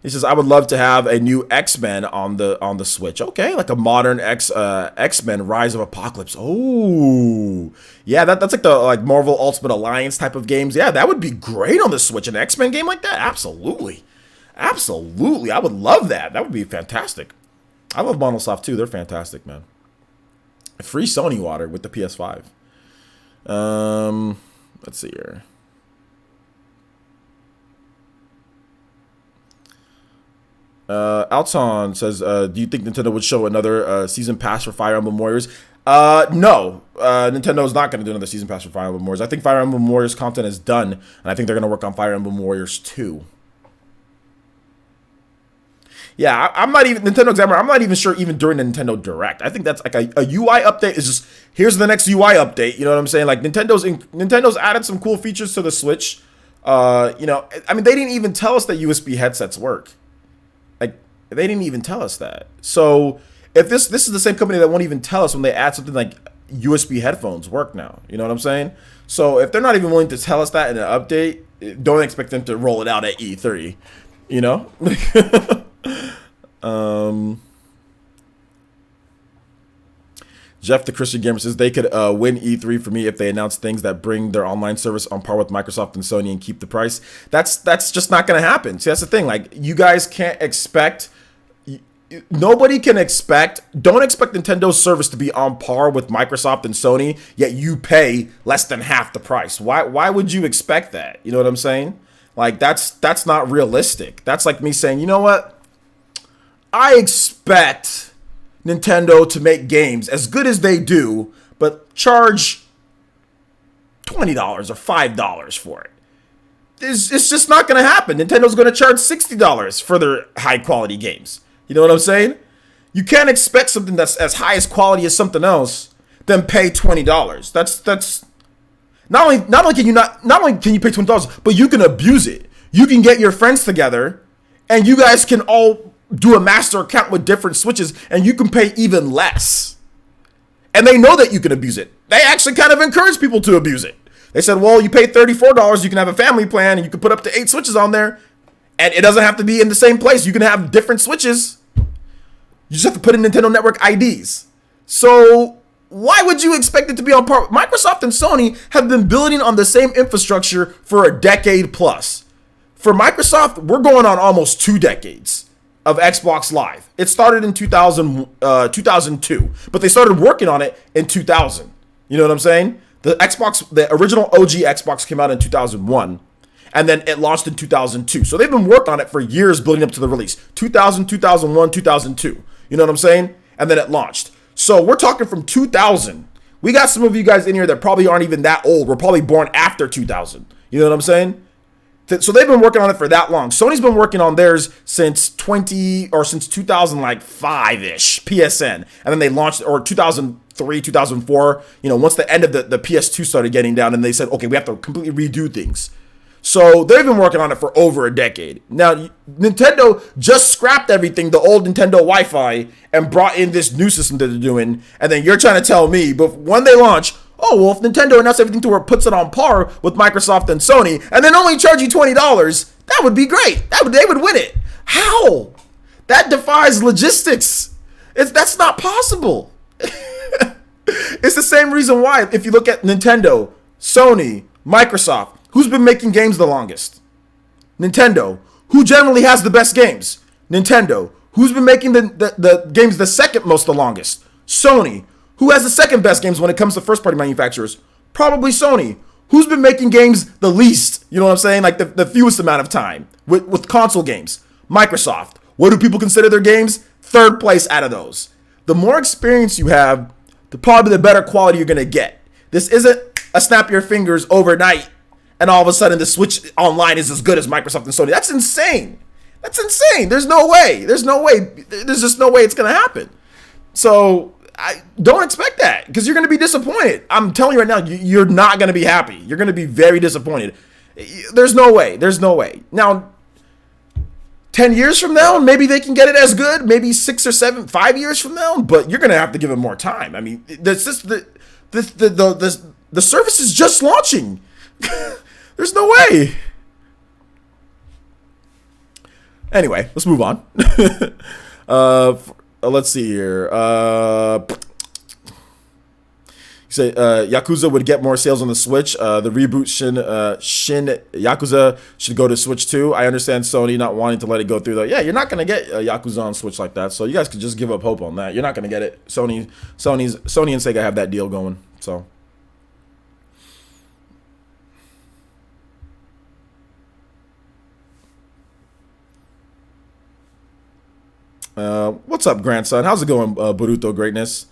He says, I would love to have a new X-Men on the Switch. Okay, like a modern X-Men Rise of Apocalypse. Oh. Yeah, that's like the Marvel Ultimate Alliance type of games. Yeah, that would be great on the Switch. An X-Men game like that? Absolutely. Absolutely. I would love that. That would be fantastic. I love Monosoft too. They're fantastic, man. Free Sony water with the PS5. Let's see here. Alton says, do you think Nintendo would show another season pass for Fire Emblem Warriors? No. Nintendo is not going to do another season pass for Fire Emblem Warriors. I think Fire Emblem Warriors content is done, and I think they're going to work on Fire Emblem Warriors 2. Yeah, I'm not even Nintendo Examiner. I'm not even sure even during the Nintendo Direct. I think that's like a UI update is just here's the next UI update. You know what I'm saying? Like Nintendo's added some cool features to the Switch. You know, I mean they didn't even tell us that USB headsets work. Like they didn't even tell us that. So if this is the same company that won't even tell us when they add something like USB headphones work now. You know what I'm saying? So if they're not even willing to tell us that in an update, don't expect them to roll it out at E3. You know? Jeff the Christian Gamer says they could win E3 for me if they announce things that bring their online service on par with Microsoft and Sony and keep the price. That's just not going to happen. See, that's the thing. Like, you guys can't expect. Nobody can expect. Don't expect Nintendo's service to be on par with Microsoft and Sony, yet you pay less than half the price. Why would you expect that? You know what I'm saying? Like, that's not realistic. That's like me saying, you know what? I expect Nintendo to make games as good as they do, but charge $20 or $5 for it. It's just not going to happen. Nintendo's going to charge $60 for their high-quality games. You know what I'm saying? You can't expect something that's as high as quality as something else, then pay $20. That's not only can you pay $20, but you can abuse it. You can get your friends together, and you guys can all do a master account with different Switches, and you can pay even less. And they know that you can abuse it. They actually kind of encourage people to abuse it. They said, well, you pay $34, you can have a family plan, and you can put up to 8 Switches on there, and it doesn't have to be in the same place. You can have different Switches. You just have to put in Nintendo Network IDs. So why would you expect it to be on par? Microsoft and Sony have been building on the same infrastructure for a decade plus. For Microsoft, we're going on almost 2 decades of Xbox Live. It started in 2002, but they started working on it in 2000. You know what I'm saying? The original OG Xbox came out in 2001, and then it launched in 2002. So they've been working on it for years building up to the release. 2000, 2001, 2002. You know what I'm saying? And then it launched. So we're talking from 2000. We got some of you guys in here that probably aren't even that old. We're probably born after 2000. You know what I'm saying? So they've been working on it for that long. Sony's been working on theirs since 2005-ish, PSN. And then they launched, or 2003, 2004, you know, once the end of the PS2 started getting down, and they said, okay, we have to completely redo things. So they've been working on it for over a decade. Now, Nintendo just scrapped everything, the old Nintendo Wi-Fi, and brought in this new system that they're doing. And then you're trying to tell me, but when they launch, oh, well, if Nintendo announced everything to where it puts it on par with Microsoft and Sony, and then only charge you $20, that would be great. They would win it. How? That defies logistics. That's not possible. It's the same reason why, if you look at Nintendo, Sony, Microsoft, who's been making games the longest? Nintendo. Who generally has the best games? Nintendo. Who's been making the games the second most the longest? Sony. Who has the second best games when it comes to first party manufacturers? Probably Sony. Who's been making games the least? You know what I'm saying? Like the fewest amount of time with console games? Microsoft. What do people consider their games? Third place out of those. The more experience you have, probably the better quality you're going to get. This isn't a snap your fingers overnight and all of a sudden the Switch Online is as good as Microsoft and Sony. That's insane. That's insane. There's no way. There's just no way it's going to happen. So I don't expect that because you're going to be disappointed. I'm telling you right now, you're not going to be happy. You're going to be very disappointed. There's no way. There's no way. Now, 10 years from now, maybe they can get it as good. Maybe 6 or 7, 5 years from now. But you're going to have to give it more time. I mean, the service is just launching. There's no way. Anyway, let's move on. Let's see here. You say Yakuza would get more sales on the Switch. The reboot Shin Yakuza should go to Switch too. I understand Sony not wanting to let it go through though. Yeah, you're not gonna get Yakuza on Switch like that. So you guys could just give up hope on that. You're not gonna get it. Sony and Sega have that deal going. So. What's up, grandson? How's it going, Boruto Greatness?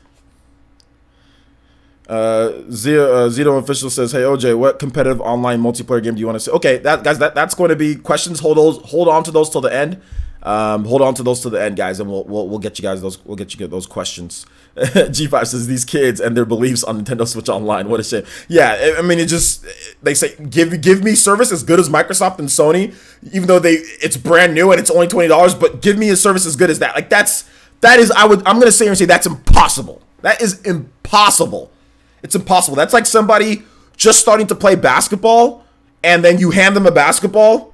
Zito Official says, hey, OJ, what competitive online multiplayer game do you want to see? Okay, that's going to be questions. Hold on to those till the end. Hold on to those till the end, guys, and we'll get you guys those. We'll get you those questions. G5 says these kids and their beliefs on Nintendo Switch Online. What a shame. Yeah, I mean, they say give me service as good as Microsoft and Sony, even though it's brand new and it's only $20. But give me a service as good as that. Like that is I'm gonna sit here and say that's impossible. That is impossible. It's impossible. That's like somebody just starting to play basketball, and then you hand them a basketball,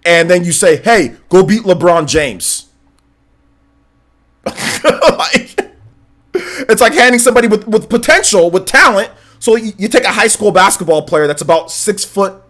and then you say, hey, go beat LeBron James. It's like handing somebody with potential, with talent. So you take a high school basketball player that's about 6'4",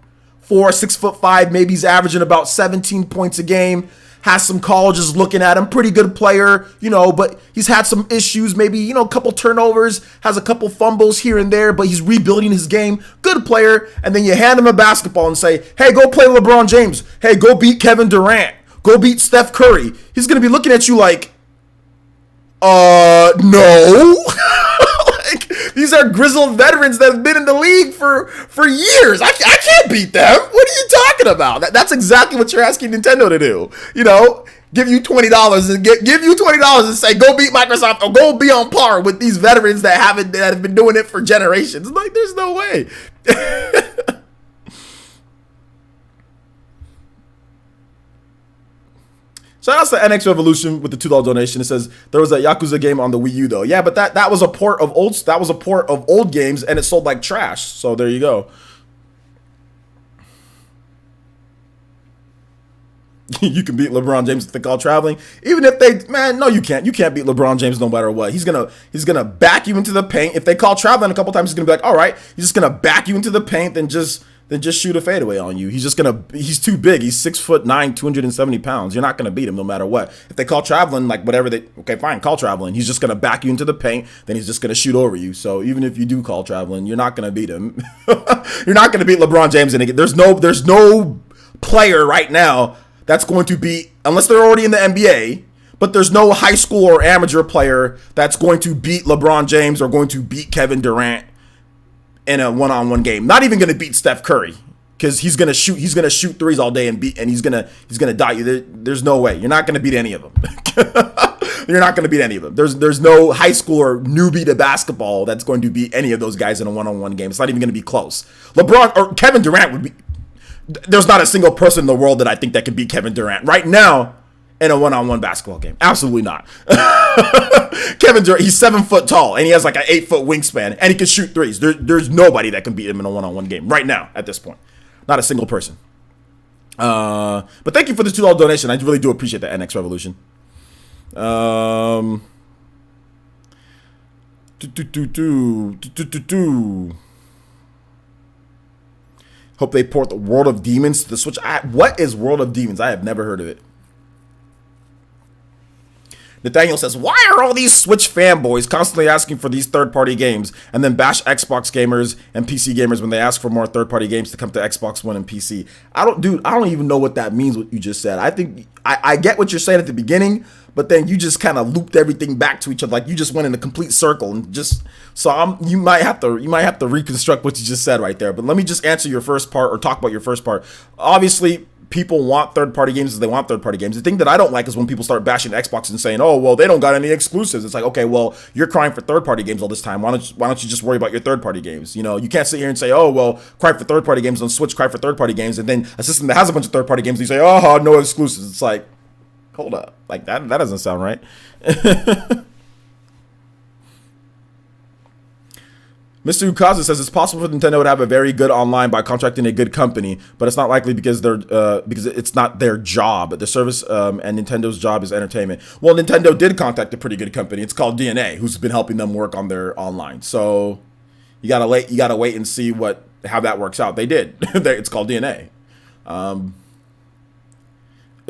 6'5", maybe he's averaging about 17 points a game, has some colleges looking at him, pretty good player, but he's had some issues, maybe, a couple turnovers, has a couple fumbles here and there, but he's rebuilding his game, good player, and then you hand him a basketball and say, hey, go play LeBron James, hey, go beat Kevin Durant, go beat Steph Curry. He's going to be looking at you like, no. These are grizzled veterans that have been in the league for years. I can't beat them. What are you talking about? That's exactly what you're asking Nintendo to do. Give you $20 and give you $20 and say go beat Microsoft or go be on par with these veterans that have been doing it for generations. Like, there's no way. Shout out to NX Revolution with the $2 donation. It says there was a Yakuza game on the Wii U though. Yeah, but that was a port of old games and it sold like trash. So there you go. You can beat LeBron James if they call traveling. Even if no, you can't. You can't beat LeBron James no matter what. He's gonna back you into the paint. If they call traveling a couple times, he's gonna be like, all right, he's just gonna back you into the paint, then just shoot a fadeaway on you. He's too big. He's 6'9", 270 pounds. You're not gonna beat him no matter what. If they call traveling, like whatever okay, fine, call traveling. He's just gonna back you into the paint, then he's just gonna shoot over you. So even if you do call traveling, you're not gonna beat him. You're not gonna beat LeBron James. And there's no player right now that's going to beat, unless they're already in the NBA, but there's no high school or amateur player that's going to beat LeBron James or going to beat Kevin Durant in a one-on-one game. Not even going to beat Steph Curry because he's going to shoot threes all day and he's going to die you. There's no way. You're not going to beat any of them. You're not going to beat any of them. There's no high school or newbie to basketball that's going to beat any of those guys in a one-on-one game. It's not even going to be close. LeBron or Kevin Durant would be. There's not a single person in the world that I think that could beat Kevin Durant right now in a one-on-one basketball game. Absolutely not. Kevin Durant, he's 7 foot tall and he has like an 8 foot wingspan and he can shoot threes. There's nobody that can beat him in a one-on-one game right now at this point. Not a single person. But thank you for the $2 donation. I really do appreciate that, NX Revolution. Hope they port the World of Demons to the Switch. What is World of Demons? I have never heard of it. Nathaniel says, why are all these Switch fanboys constantly asking for these third-party games and then bash Xbox gamers and PC gamers when they ask for more third-party games to come to Xbox One and PC? I don't even know what that means, what you just said. I think I get what you're saying at the beginning, but then you just kind of looped everything back to each other. Like you just went in a complete circle and just, you might have to reconstruct what you just said right there. But let me just answer your first part or talk about your first part. Obviously, people want third-party games as they want third-party games. The thing that I don't like is when people start bashing Xbox and saying, oh, well, they don't got any exclusives. It's like, okay, well, you're crying for third-party games all this time. Why don't you just worry about your third-party games? You know, you can't sit here and say, oh, well, cry for third-party games on Switch, cry for third-party games, and then a system that has a bunch of third-party games, you say, oh, no exclusives. It's like, hold up. Like, that doesn't sound right. Mr. Ukaza says it's possible for Nintendo to have a very good online by contracting a good company, but it's not likely because it's not their job. The service and Nintendo's job is entertainment. Well, Nintendo did contact a pretty good company. It's called DNA, who's been helping them work on their online. So you gotta wait and see how that works out. They did. It's called DNA.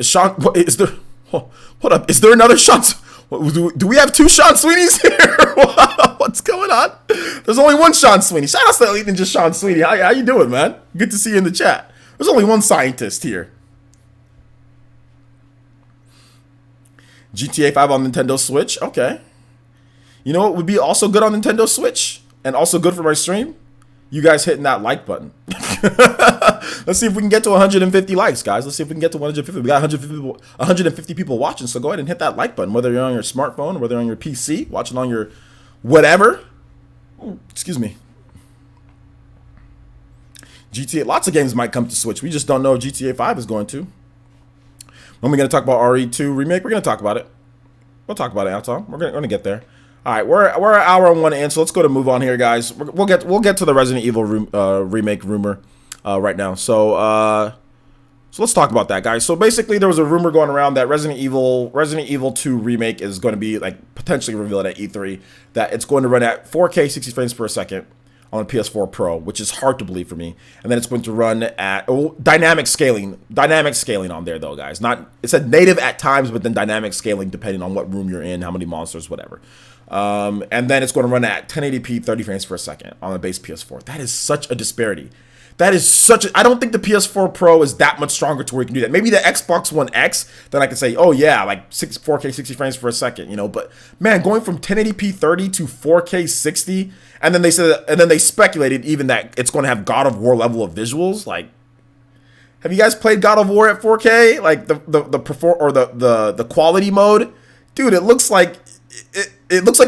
Sean, is there? Hold up. Is there another Sean? Do we have 2 Sean Sweeneys here? What's going on? There's only one Sean Sweeney. Shout out to Elite and just Sean Sweeney. How you doing, man? Good to see you in the chat. There's only one scientist here. GTA 5 on Nintendo Switch. Okay. You know what would be also good on Nintendo Switch and also good for my stream? You guys hitting that like button. Let's see if we can get to 150 likes, guys. Let's see if we can get to 150. We got 150 people watching, so go ahead and hit that like button, whether you're on your smartphone, whether you're on your PC, watching on your whatever. Oh, excuse me. GTA, lots of games might come to Switch. We just don't know if GTA 5 is going to. When we're going to talk about RE2 Remake, we're going to talk about it. We'll talk about it, Anton. We're going to get there. All right, we're an hour and 1 in, so let's go to move on here, guys. We'll get to the Resident Evil remake rumor right now. So let's talk about that, guys. So basically, there was a rumor going around that Resident Evil 2 remake is going to be like potentially revealed at E3. That it's going to run at 4K 60 frames per second on the PS4 Pro, which is hard to believe for me. And then it's going to run at dynamic scaling on there though, guys. It said native at times, but then dynamic scaling depending on what room you're in, how many monsters, whatever. And then it's going to run at 1080p 30 frames per second on the base PS4. That is such a disparity. I don't think the PS4 Pro is that much stronger to where you can do that. Maybe the Xbox One X, then I can say, oh yeah, like 4K 60 frames per second, you know. But man, going from 1080p 30 to 4K 60, and then they speculated even that it's going to have God of War level of visuals. Like, have you guys played God of War at 4K? Like the quality mode, dude. It looks like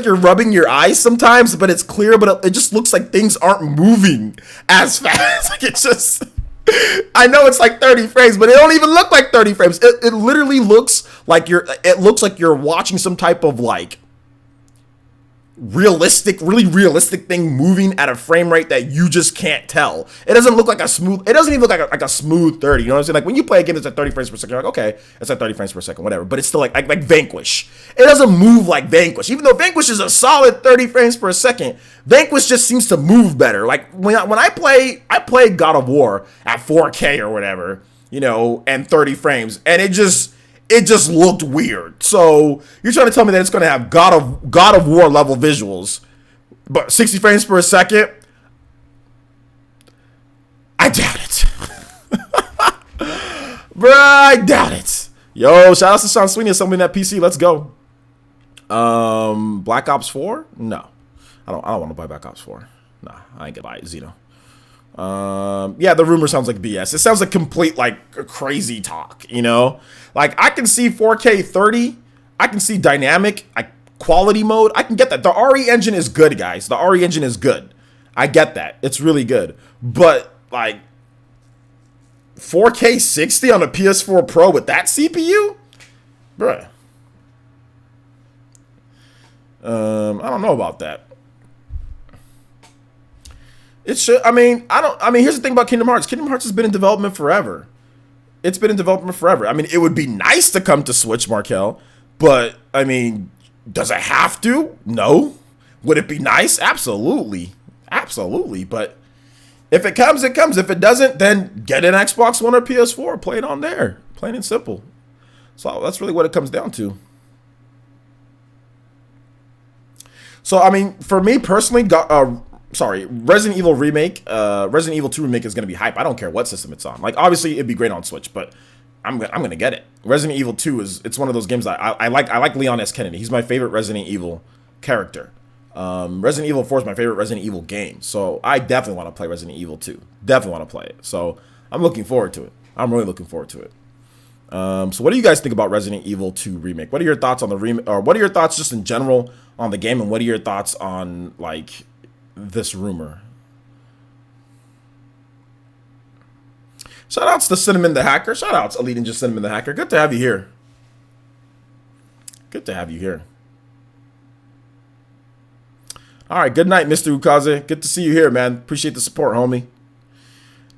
you're rubbing your eyes sometimes, but it's clear, but it just looks like things aren't moving as fast. Like it's just, I know it's like 30 frames, but it don't even look like 30 frames. It literally looks like you're watching some type of like really realistic thing moving at a frame rate that you just can't tell. It doesn't even look like a smooth 30. You know what I'm saying? Like when you play a game that's at 30 frames per second, you're like, okay, it's at 30 frames per second, whatever. But it's still like Vanquish. It doesn't move like Vanquish. Even though Vanquish is a solid 30 frames per second, Vanquish just seems to move better. Like when I play God of War at 4K or whatever, you know, and 30 frames, and it just looked weird. So you're trying to tell me that it's going to have God of War level visuals, but 60 frames per second? I doubt it. Bruh, I doubt it. Yo, shout out to Sean Sweeney assembling that PC. Let's go. Black Ops 4? No. I don't want to buy Black Ops 4. Nah, I ain't gonna buy it, Xeno. Yeah, the rumor sounds like BS. It sounds like complete, like, crazy talk, you know? Like, I can see 4K 30. I can see dynamic, like, quality mode. I can get that. The RE engine is good, guys. The RE engine is good. I get that. It's really good. But, like, 4K 60 on a PS4 Pro with that CPU? Bruh. I don't know about that. It should. I mean, here's the thing about Kingdom Hearts. Kingdom Hearts has been in development forever. It's been in development forever. I mean, it would be nice to come to Switch, Markel, but I mean, does it have to? No. Would it be nice? Absolutely. Absolutely. But if it comes, it comes. If it doesn't, then get an Xbox One or PS4. Play it on there. Plain and simple. So that's really what it comes down to. So, I mean, for me personally, Resident Evil Remake, Resident Evil 2 Remake is going to be hype. I don't care what system it's on. Like, obviously, it'd be great on Switch, but I'm going to get it. Resident Evil 2 it's one of those games that I like. I like Leon S. Kennedy. He's my favorite Resident Evil character. Resident Evil 4 is my favorite Resident Evil game. So, I definitely want to play Resident Evil 2. Definitely want to play it. So, I'm looking forward to it. I'm really looking forward to it. So what do you guys think about Resident Evil 2 Remake? What are your thoughts on the remake, or what are your thoughts just in general on the game, and what are your thoughts on, like, this rumor? Shout outs to Cinnamon the Hacker. Shout outs Elite Ninja Cinnamon the Hacker. Good to have you here. Good to have you here. All right, good night, Mr. Ukaze. Good to see you here, man. Appreciate the support, homie.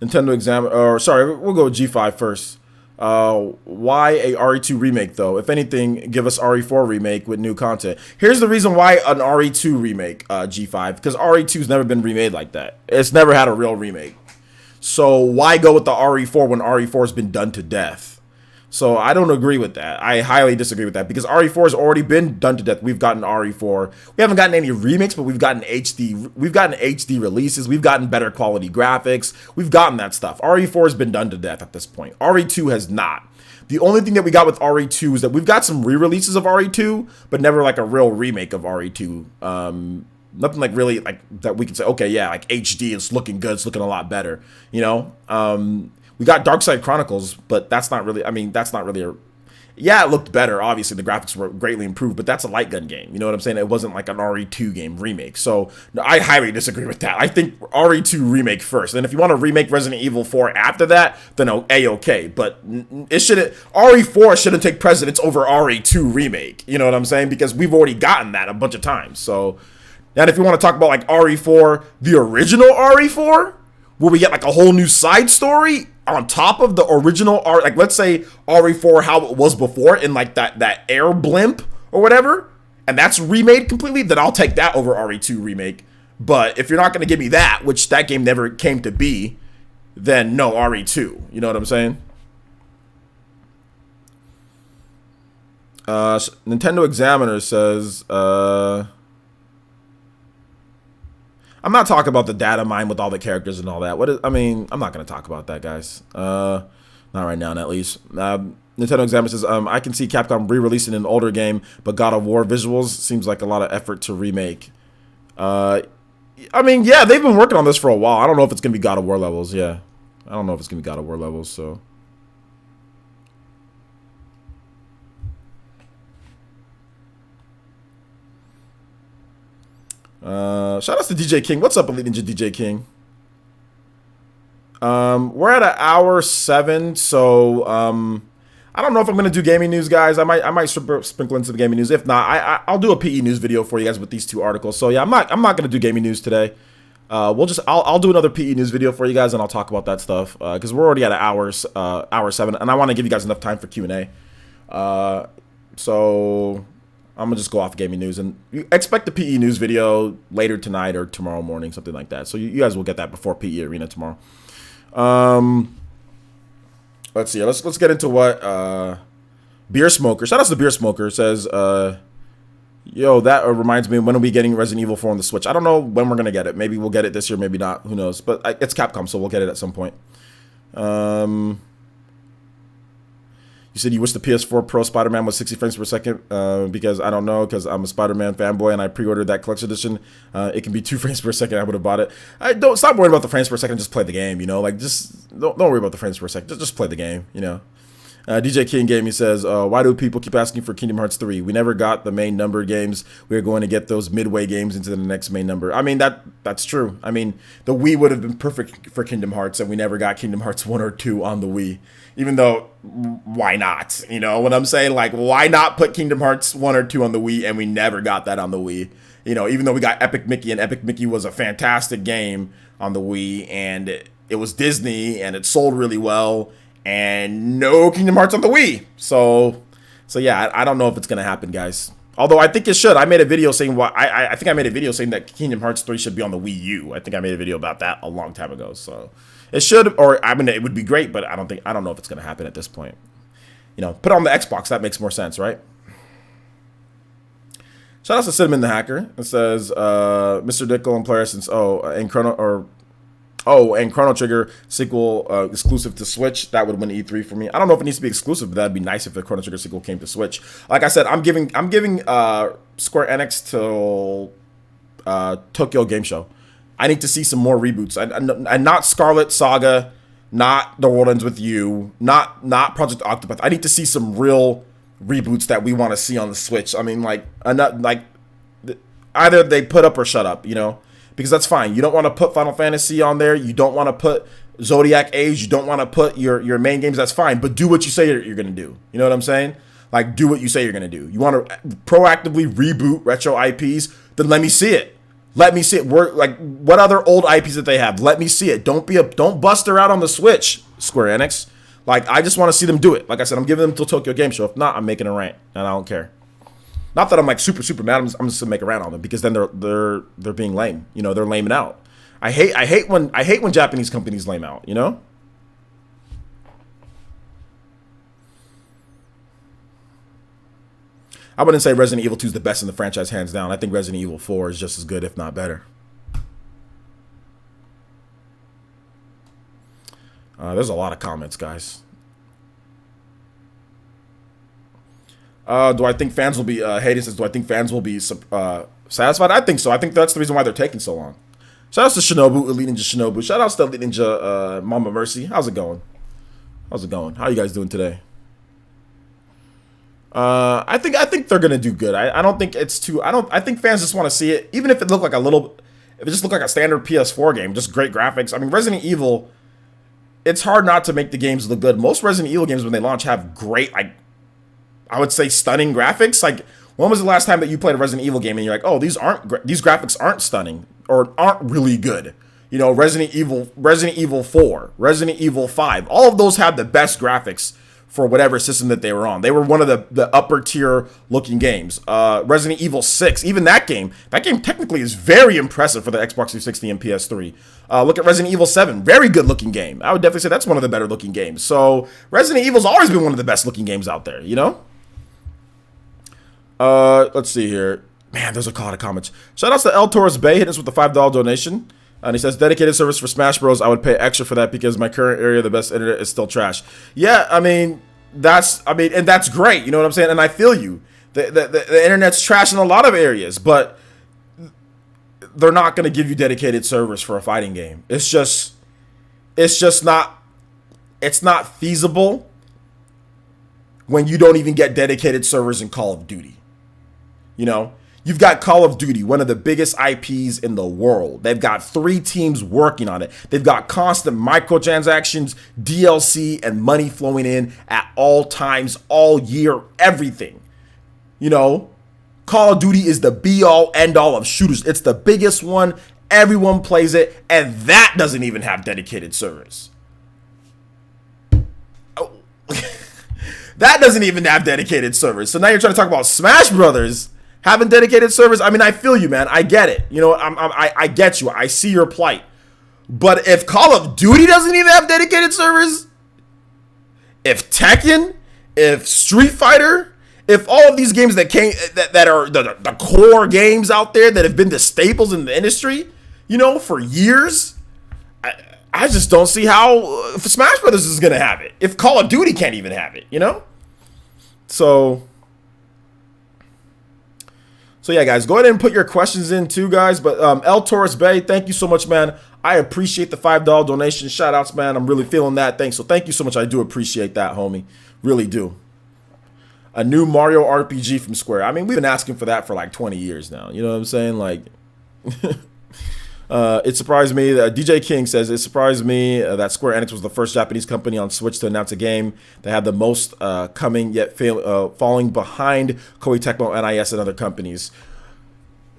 Nintendo we'll go with G5 first. Why a RE2 remake, though? If anything, give us RE4 remake with new content. Here's the reason why an RE2 remake, G5, because RE2's never been remade like that. It's never had a real remake. So why go with the RE4 when RE4 has been done to death? So I don't agree with that. I highly disagree with that, because RE4 has already been done to death. We've gotten RE4. We haven't gotten any remakes, but we've gotten HD. We've gotten HD releases. We've gotten better quality graphics. We've gotten that stuff. RE4 has been done to death at this point. RE2 has not. The only thing that we got with RE2 is that we've got some re-releases of RE2, but never like a real remake of RE2. Nothing like really like that we can say, okay, yeah, like HD is looking good. It's looking a lot better, you know? We got Darkside Chronicles, but that's not really, yeah, it looked better. Obviously, the graphics were greatly improved, but that's a light gun game. You know what I'm saying? It wasn't like an RE2 game remake. So no, I highly disagree with that. I think RE2 remake first. And if you want to remake Resident Evil 4 after that, then A-okay. But it shouldn't, RE4 shouldn't take precedence over RE2 remake. You know what I'm saying? Because we've already gotten that a bunch of times. So, and if you want to talk about like RE4, the original RE4, where we get like a whole new side story on top of the original like let's say RE4 how it was before in like that air blimp or whatever, and that's remade completely, then I'll take that over RE2 remake. But if you're not going to give me that, which that game never came to be, then no, RE2. You know what I'm saying? Nintendo Examiner says I'm not talking about the data mine with all the characters and all that. I'm not going to talk about that, guys. Not right now, at least. Nintendo Examiner says, I can see Capcom re-releasing an older game, but God of War visuals seems like a lot of effort to remake. Yeah, they've been working on this for a while. I don't know if it's going to be God of War levels, yeah. I don't know if it's going to be God of War levels, so... shout outs to DJ King. What's up, Elite Ninja DJ King? We're at an hour 7, so I don't know if I'm gonna do gaming news, guys. I might sprinkle in some gaming news. If not, I'll do a PE news video for you guys with these 2 articles. So yeah, I'm not gonna do gaming news today. I'll do another PE news video for you guys, and I'll talk about that stuff because we're already at an hour 7, and I want to give you guys enough time for Q&A. So I'm gonna just go off gaming news, and you expect the PE news video later tonight or tomorrow morning, something like that. So you guys will get that before PE Arena tomorrow. Let's see. Let's get into what Beer Smoker. Shout out to Beer Smoker says, yo, that reminds me, when are we getting Resident Evil 4 on the Switch? I don't know when we're gonna get it. Maybe we'll get it this year, maybe not. Who knows? But it's Capcom, so we'll get it at some point. You said you wish the PS4 Pro Spider-Man was 60 frames per second because I don't know, because I'm a Spider-Man fanboy and I pre-ordered that collection edition. It can be 2 frames per second. I would have bought it. Don't stop worrying about the frames per second. Just play the game, you know. Like, just don't worry about the frames per second. Just play the game, you know. DJ King Gaming says, why do people keep asking for Kingdom Hearts 3? We never got the main number games. We're going to get those midway games into the next main number. I mean, that's true. I mean, the Wii would have been perfect for Kingdom Hearts, and we never got Kingdom Hearts 1 or 2 on the Wii. Even though, why not? You know what I'm saying? Like, why not put Kingdom Hearts 1 or 2 on the Wii, and we never got that on the Wii? You know, even though we got Epic Mickey, and Epic Mickey was a fantastic game on the Wii, and it was Disney, and it sold really well, and no Kingdom Hearts on the Wii. So yeah, I don't know if it's gonna happen, guys. Although I think it should. I made a video saying I think I made a video saying that Kingdom Hearts 3 should be on the Wii U. I think I made a video about that a long time ago. So it should, or I mean, it would be great, but I don't know if it's gonna happen at this point. You know, put it on the Xbox. That makes more sense, right? Shout out to Cinnamon the Hacker. It says, Mr. Dickel and player since and Chrono Trigger sequel exclusive to Switch. That would win E3 for me. I don't know if it needs to be exclusive, but that'd be nice if the Chrono Trigger sequel came to Switch. Like I said, I'm giving Square Enix till Tokyo Game Show. I need to see some more reboots. And not Scarlet Saga, not The World Ends With You, not Project Octopath. I need to see some real reboots that we want to see on the Switch. I mean, either they put up or shut up, you know? Because that's fine. You don't want to put Final Fantasy on there. You don't want to put Zodiac Age. You don't want to put your main games. That's fine. But do what you say you're going to do. You know what I'm saying? Like, do what you say you're going to do. You want to proactively reboot retro IPs? Then let me see it. Let me see it. What other old IPs that they have? Let me see it. Don't bust her out on the Switch, Square Enix. Like, I just want to see them do it. Like I said, I'm giving them till Tokyo Game Show. If not, I'm making a rant, and I don't care. Not that I'm like super mad. I'm just gonna make a rant on them because then they're being lame. You know, they're laming out. I hate when Japanese companies lame out. You know. I wouldn't say Resident Evil 2 is the best in the franchise, hands down. I think Resident Evil 4 is just as good, if not better. There's a lot of comments, guys. Do I think fans will be, Hayden says, do I think fans will be satisfied? I think so. I think that's the reason why they're taking so long. Shout outs to Shinobu, Elite Ninja Shinobu. Shout outs to Elite Ninja Mama Mercy. How's it going? How you guys doing today? I think they're gonna do good. I don't think it's too. I think fans just want to see it, even if it looked like if it just looked like a standard PS4 game, just great graphics. I mean, Resident Evil. It's hard not to make the games look good. Most Resident Evil games when they launch have great, like, I would say stunning graphics. Like, when was the last time that you played a Resident Evil game and you're like, oh, these graphics aren't stunning or aren't really good? You know, Resident Evil 4, Resident Evil 5, all of those had the best graphics for whatever system that they were on. They were one of the upper tier looking games. Resident Evil 6, even that game technically is very impressive for the Xbox 360 and PS3. Look at Resident Evil 7, very good looking game. I would definitely say that's one of the better looking games. So Resident Evil's always been one of the best looking games out there, you know? Let's see here. Man, there's a lot of comments. Shout outs to El Torres Bay, hit us with the $5 donation. And he says, dedicated service for Smash Bros. I would pay extra for that because my current area, the best internet, is still trash. Yeah, and that's great. You know what I'm saying? And I feel you. The internet's trash in a lot of areas, but they're not going to give you dedicated servers for a fighting game. It's not feasible when you don't even get dedicated servers in Call of Duty. You know? You've got Call of Duty, one of the biggest IPs in the world. They've got 3 teams working on it. They've got constant microtransactions, DLC, and money flowing in at all times, all year, everything. You know, Call of Duty is the be-all, end-all of shooters. It's the biggest one. Everyone plays it, and that doesn't even have dedicated servers. Oh. That doesn't even have dedicated servers. So now you're trying to talk about Smash Brothers having dedicated servers. I mean, I feel you, man. I get it. You know, I get you. I see your plight. But if Call of Duty doesn't even have dedicated servers, if Tekken, if Street Fighter, if all of these games that are the core games out there that have been the staples in the industry, you know, for years, I just don't see how Smash Brothers is gonna have it. If Call of Duty can't even have it, you know. So yeah, guys, go ahead and put your questions in too, guys. But El Torres Bay, thank you so much, man. I appreciate the $5 donation. Shout outs, man. I'm really feeling that. Thanks. So thank you so much. I do appreciate that, homie. Really do. A new Mario RPG from Square. I mean, we've been asking for that for like 20 years now. You know what I'm saying? Like, it surprised me. DJ King says, it surprised me that Square Enix was the first Japanese company on Switch to announce a game that had the most coming, yet falling behind Koei Tecmo, NIS, and other companies.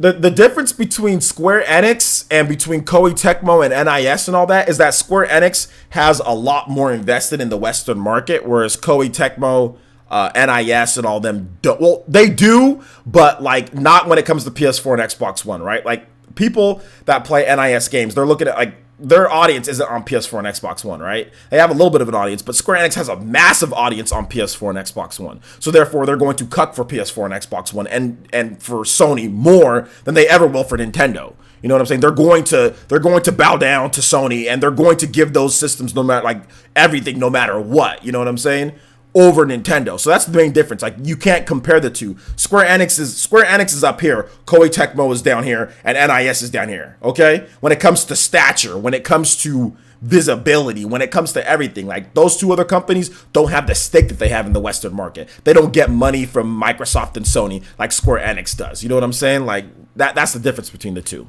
The difference between Square Enix and between Koei Tecmo and NIS and all that is that Square Enix has a lot more invested in the Western market, whereas Koei Tecmo, NIS and all them don't. Well, they do, but like not when it comes to PS4 and Xbox One, right? Like people that play NIS games, they're looking at like their audience isn't on PS4 and Xbox One, right? They have a little bit of an audience, but Square Enix has a massive audience on PS4 and Xbox One. So therefore, they're going to cut for PS4 and Xbox One and for Sony more than they ever will for Nintendo. You know what I'm saying? They're going to bow down to Sony, and they're going to give those systems no matter like everything, no matter what. You know what I'm saying? Over Nintendo. So that's the main difference. Like you can't compare the two. Square Enix is up here, Koei Tecmo is down here, and NIS is down here. Okay? When it comes to stature, when it comes to visibility, when it comes to everything, like those two other companies don't have the stake that they have in the Western market. They don't get money from Microsoft and Sony like Square Enix does. You know what I'm saying? Like that's the difference between the two.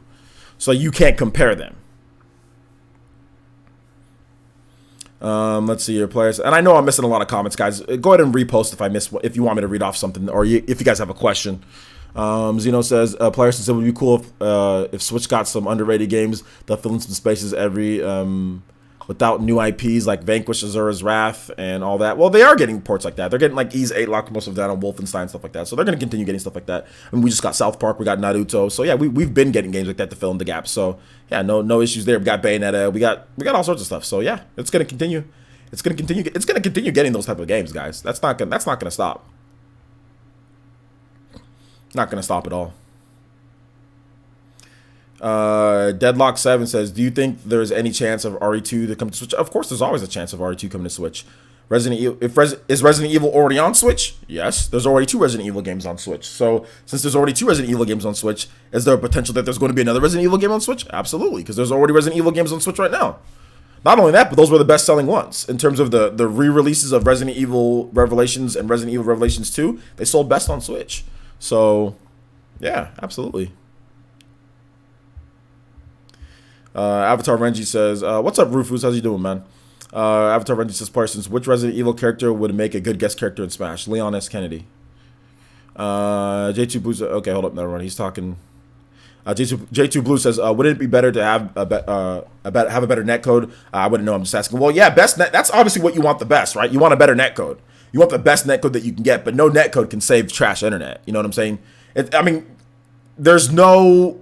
So you can't compare them. Let's see your players, and I know I'm missing a lot of comments, guys. Go ahead and repost if you want me to read off something, or if you guys have a question. Zeno says players said it would be cool if Switch got some underrated games that fill in some spaces without new IPs like Vanquish, Azura's Wrath, and all that. Well, they are getting ports like that. They're getting like Ys 8 Lock, most of that on Wolfenstein, stuff like that. So they're going to continue getting stuff like that. I mean, we just got South Park, we got Naruto. So yeah, we've been getting games like that to fill in the gaps. So yeah, no issues there. We got Bayonetta, we got all sorts of stuff. So yeah, it's going to continue. It's going to continue getting those type of games, guys. That's not going to stop. Not going to stop at all. Deadlock 7 says, do you think there's any chance of RE2 to come to Switch? Of course, there's always a chance of RE2 coming to Switch. Is Resident Evil already on Switch? Yes, there's already 2 Resident Evil games on Switch. So since there's already 2 Resident Evil games on Switch, is there a potential that there's going to be another Resident Evil game on Switch? Absolutely, because there's already Resident Evil games on Switch right now. Not only that, but those were the best-selling ones in terms of the re-releases of Resident Evil Revelations and Resident Evil Revelations 2. They sold best on Switch. So yeah, absolutely. Avatar Renji says, what's up, Rufus? How's you doing, man? Avatar Renji says, Parsons, which Resident Evil character would make a good guest character in Smash? Leon S. Kennedy. J2 Blue says, okay, hold up, never mind. He's talking. J2 Blue says, wouldn't it be better to have a better netcode? I wouldn't know. I'm just asking. Well, yeah, best net. That's obviously what you want the best, right? You want a better netcode. You want the best netcode that you can get, but no netcode can save trash internet. You know what I'm saying? There's no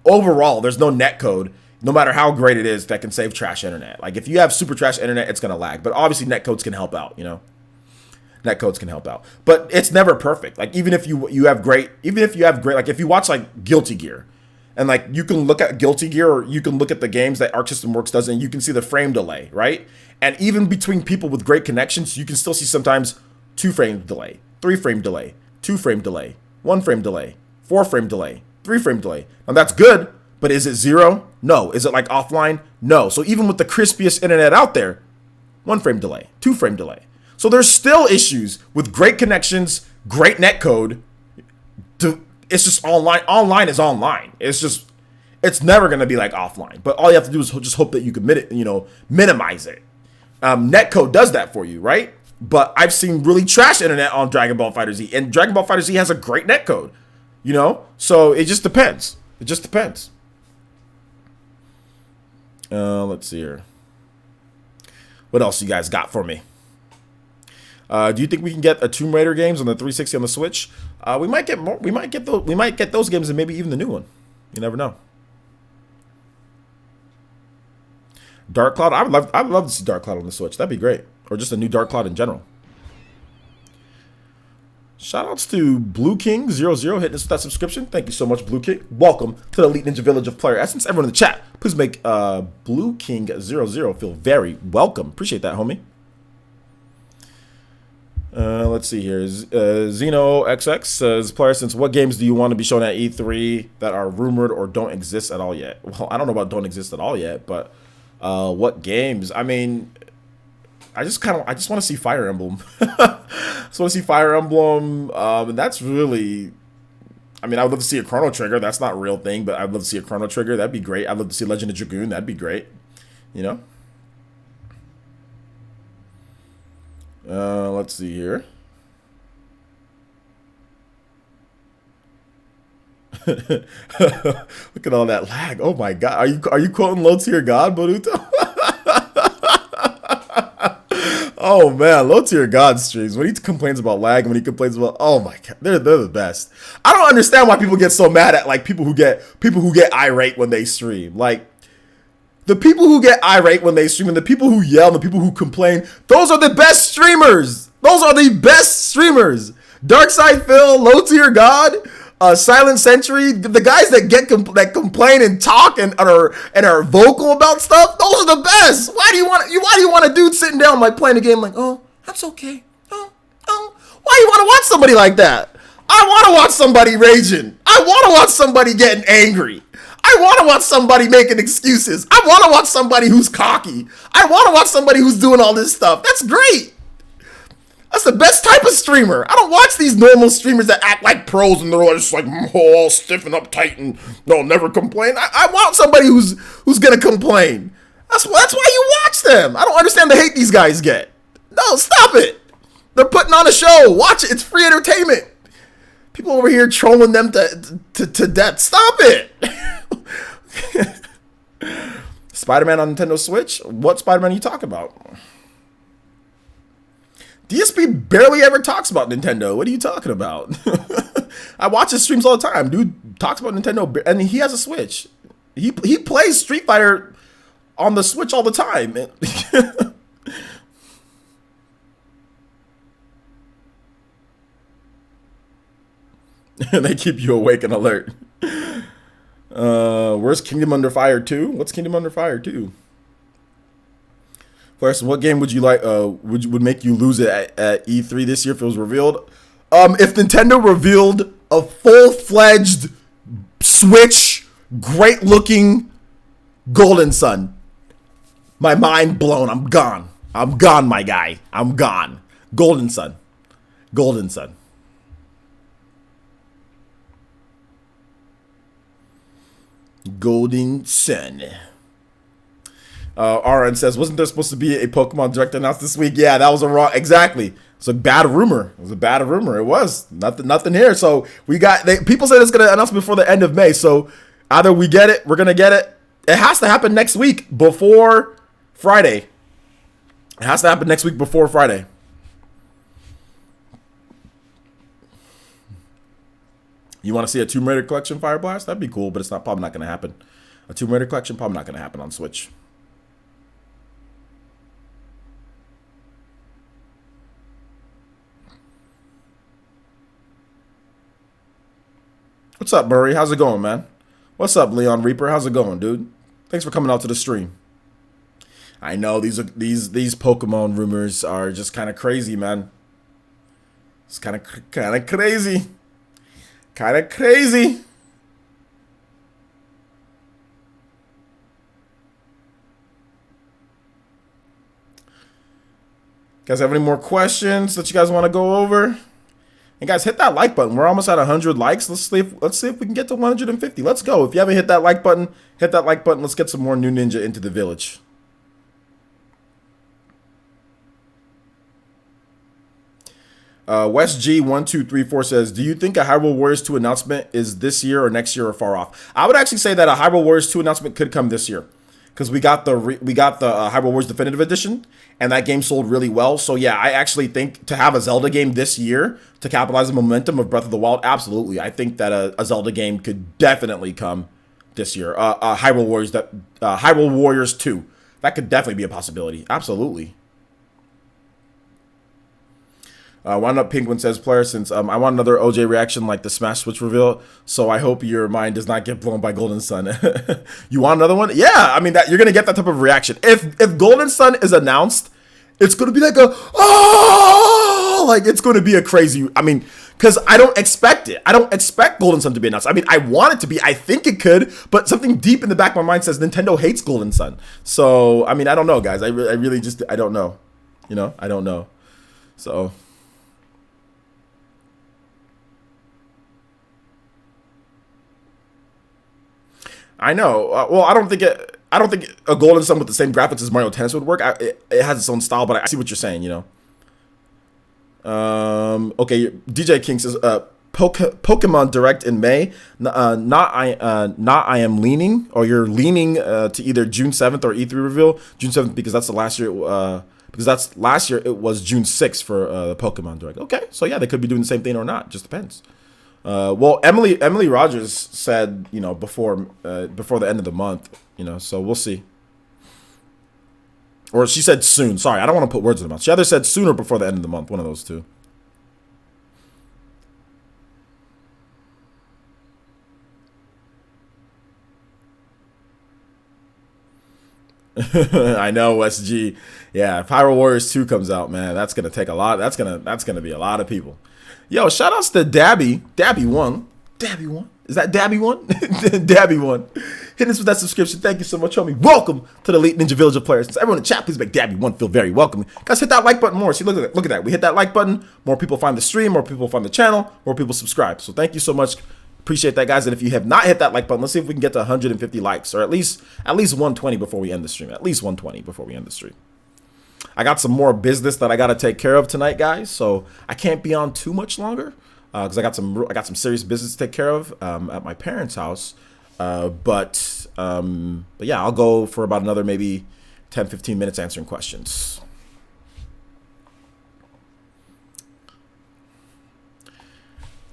netcode, no matter how great it is, that can save trash internet. Like if you have super trash internet, it's gonna lag. But obviously netcodes can help out, you know. Netcodes can help out. But it's never perfect. Like even if you have great, like if you watch like Guilty Gear, and like you can look at Guilty Gear, or you can look at the games that Arc System Works does, and you can see the frame delay, right? And even between people with great connections, you can still see sometimes 2 frame delay, 3 frame delay, 2 frame delay, 1 frame delay, 4 frame delay, 3 frame delay. Now that's good, but is it 0? No. Is it like offline? No. So even with the crispiest internet out there, 1 frame delay, 2 frame delay. So there's still issues with great connections, great netcode. It's just online. Online is online. It's never going to be like offline. But all you have to do is just hope that you can minimize it. Netcode does that for you, right? But I've seen really trash internet on Dragon Ball FighterZ, and Dragon Ball FighterZ has a great netcode, you know? So it just depends. It just depends. Let's see here. What else you guys got for me? Do you think we can get a Tomb Raider games on the 360 on the Switch? We might get more. We might get those games, and maybe even the new one. You never know. Dark Cloud. I'd love to see Dark Cloud on the Switch. That'd be great. Or just a new Dark Cloud in general. Shoutouts to Blue King 00 hitting us with that subscription. Thank you so much, Blue King. Welcome to the Elite Ninja Village of Player Essence. Everyone in the chat, please make Blue King 00 feel very welcome. Appreciate that, homie. Let's see here. Zeno XX says, Player Essence, what games do you want to be shown at E3 that are rumored or don't exist at all yet? Well, I don't know about don't exist at all yet, but what games? I mean, I just want to see Fire Emblem. Just want to see Fire Emblem. And that's really, I mean, I would love to see a Chrono Trigger. That's not a real thing, but I'd love to see a Chrono Trigger. That'd be great. I'd love to see Legend of Dragoon. That'd be great. You know? Let's see here. Look at all that lag. Oh my god. Are you quoting low tier god, Boruto? Oh man, low tier god streams. When he complains about lag, when he complains about, oh my god, they're the best. I don't understand why people get so mad at like people who get irate when they stream. Like the people who get irate when they stream and the people who yell and the people who complain, those are the best streamers. Those are the best streamers. Darkside Phil, low tier god, Silent Sentry, the guys that complain and talk and are vocal about stuff, those are the best. Why do you want a dude sitting down like playing a game like, oh, that's okay. Oh. Why do you want to watch somebody like that? I want to watch somebody raging. I want to watch somebody getting angry. I want to watch somebody making excuses. I want to watch somebody who's cocky. I want to watch somebody who's doing all this stuff. That's great. That's the best type of streamer. I don't watch these normal streamers that act like pros and they're all just like all stiff and uptight and they'll never complain. I want somebody who's gonna complain. That's why you watch them. I don't understand the hate these guys get. No, stop it. They're putting on a show. Watch it. It's free entertainment. People over here trolling them to death. Stop it. Spider-Man on Nintendo Switch? What Spider-Man are you talking about? DSP barely ever talks about Nintendo. What are you talking about? I watch his streams all the time. Dude talks about Nintendo, and he has a Switch. He plays Street Fighter on the Switch all the time. They keep you awake and alert. Where's Kingdom Under Fire 2? What's Kingdom Under Fire 2? First, what game would you like? Would make you lose it at E3 this year if it was revealed? If Nintendo revealed a full-fledged Switch, great-looking Golden Sun, my mind blown. I'm gone. I'm gone, my guy. I'm gone. Golden Sun. Golden Sun. Golden Sun. RN says, wasn't there supposed to be a Pokemon Direct announced this week? Yeah, that was a wrong. Exactly. It's a bad rumor. It was a bad rumor. It was nothing here. So we got people said it's gonna announce before the end of May. So either we get it, we're gonna get it. It has to happen next week before Friday. It has to happen next week before Friday. You want to see a Tomb Raider collection Fire Blast? That'd be cool, but it's probably not gonna happen. A Tomb Raider collection probably not gonna happen on Switch. What's up, Murray? How's it going, man? What's up, Leon Reaper? How's it going, dude? Thanks for coming out to the stream. I know these Pokemon rumors are just kind of crazy, man. It's kind of crazy. Kind of crazy. Guys have any more questions that you guys want to go over? And guys, hit that like button. We're almost at 100 likes. Let's see if we can get to 150. Let's go. If you haven't hit that like button, hit that like button. Let's get some more new ninja into the village. West G1234 says, do you think a Hyrule Warriors 2 announcement is this year or next year or far off? I would actually say that a Hyrule Warriors 2 announcement could come this year. Because we got the Hyrule Warriors Definitive Edition, and that game sold really well. So yeah, I actually think to have a Zelda game this year to capitalize the momentum of Breath of the Wild, absolutely. I think that a Zelda game could definitely come this year. Hyrule Warriors 2, that could definitely be a possibility. Absolutely. Wound Up Penguin says, player, since I want another OJ reaction like the Smash Switch reveal, so I hope your mind does not get blown by Golden Sun. You want another one? Yeah, I mean, that you're gonna get that type of reaction. If Golden Sun is announced, it's gonna be like it's gonna be a crazy. I mean, because I don't expect it. I don't expect Golden Sun to be announced. I mean, I want it to be. I think it could, but something deep in the back of my mind says Nintendo hates Golden Sun. So I mean, I don't know, guys. I really just I don't know. You know, I don't know. So I know. Well, I don't think it. I don't think a Golden Sun with the same graphics as Mario Tennis would work. It has its own style, but I see what you're saying. You know. Okay, DJ King says, Pokemon Direct in May. Not I am leaning, or you're leaning to either June 7th or E3 reveal. June 7th because that's the last year. Because that's last year it was June 6th for the Pokemon Direct. Okay, so yeah, they could be doing the same thing or not. Just depends. Well, Emily Rogers said, you know, before the end of the month, you know, so we'll see. Or she said soon. Sorry, I don't want to put words in her mouth. She either said soon or before the end of the month. One of those two. I know, SG. Yeah, if Pyro Warriors 2 comes out, man, that's gonna take a lot. That's gonna be a lot of people. Yo, shout outs to Dabby. Dabby1. Dabby1. Is that Dabby1? Dabby1. Hit us with that subscription. Thank you so much, homie. Welcome to the Elite Ninja Village of Players. Everyone in the chat, please make Dabby1 feel very welcome. Guys, hit that like button more. See, look at that. We hit that like button. More people find the stream. More people find the channel. More people subscribe. So thank you so much. Appreciate that, guys. And if you have not hit that like button, let's see if we can get to 150 likes, or at least 120 before we end the stream. At least 120 before we end the stream. I got some more business that I got to take care of tonight, guys. So I can't be on too much longer because I got some serious business to take care of at my parents' house. But yeah, I'll go for about another maybe 10-15 minutes answering questions.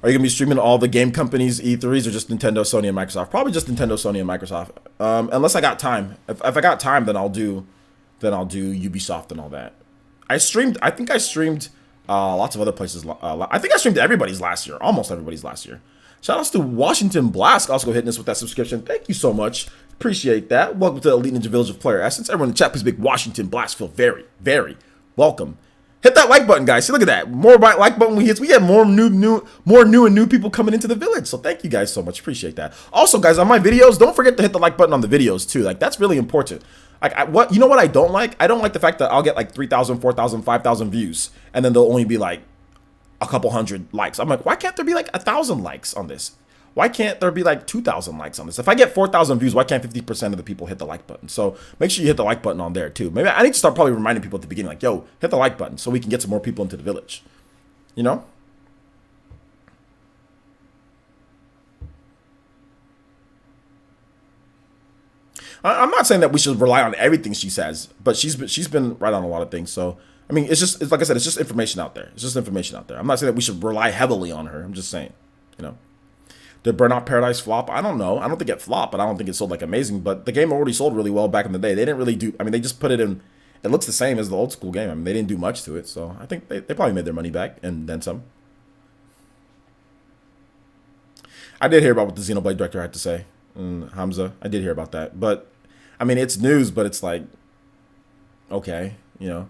Are you going to be streaming all the game companies' E3s or just Nintendo, Sony, and Microsoft? Probably just Nintendo, Sony, and Microsoft. Unless I got time. If I got time, then I'll do Ubisoft and all that. I think I streamed lots of other places. I think I streamed everybody's last year. Almost everybody's last year. Shout outs to Washington Blast. Also go hitting us with that subscription. Thank you so much. Appreciate that. Welcome to the Elite Ninja Village of Player Essence. Everyone in the chat, please make Washington Blast feel very, very welcome. Hit that like button, guys. See, look at that. More like button we hit. We have more new people coming into the village. So thank you guys so much. Appreciate that. Also, guys, on my videos, don't forget to hit the like button on the videos too. Like, that's really important. Like, you know what I don't like? I don't like the fact that I'll get like 3,000, 4,000, 5,000 views, and then there'll only be like a couple hundred likes. I'm like, why can't there be like 1,000 likes on this? Why can't there be like 2,000 likes on this? If I get 4,000 views, why can't 50% of the people hit the like button? So make sure you hit the like button on there too. Maybe I need to start probably reminding people at the beginning, like, yo, hit the like button so we can get some more people into the village. You know? I'm not saying that we should rely on everything she says, but she's been right on a lot of things. So I mean, it's like I said, it's just information out there. It's just information out there. I'm not saying that we should rely heavily on her. I'm just saying, you know. Did Burnout Paradise flop? I don't know. I don't think it flopped, but I don't think it sold like amazing. But the game already sold really well back in the day. They didn't really do. I mean, they just put it in. It looks the same as the old school game. I mean, they didn't do much to it, so I think they probably made their money back and then some. I did hear about what the Xenoblade director had to say, Hamza. I did hear about that, but I mean, it's news, but it's like, okay, you know.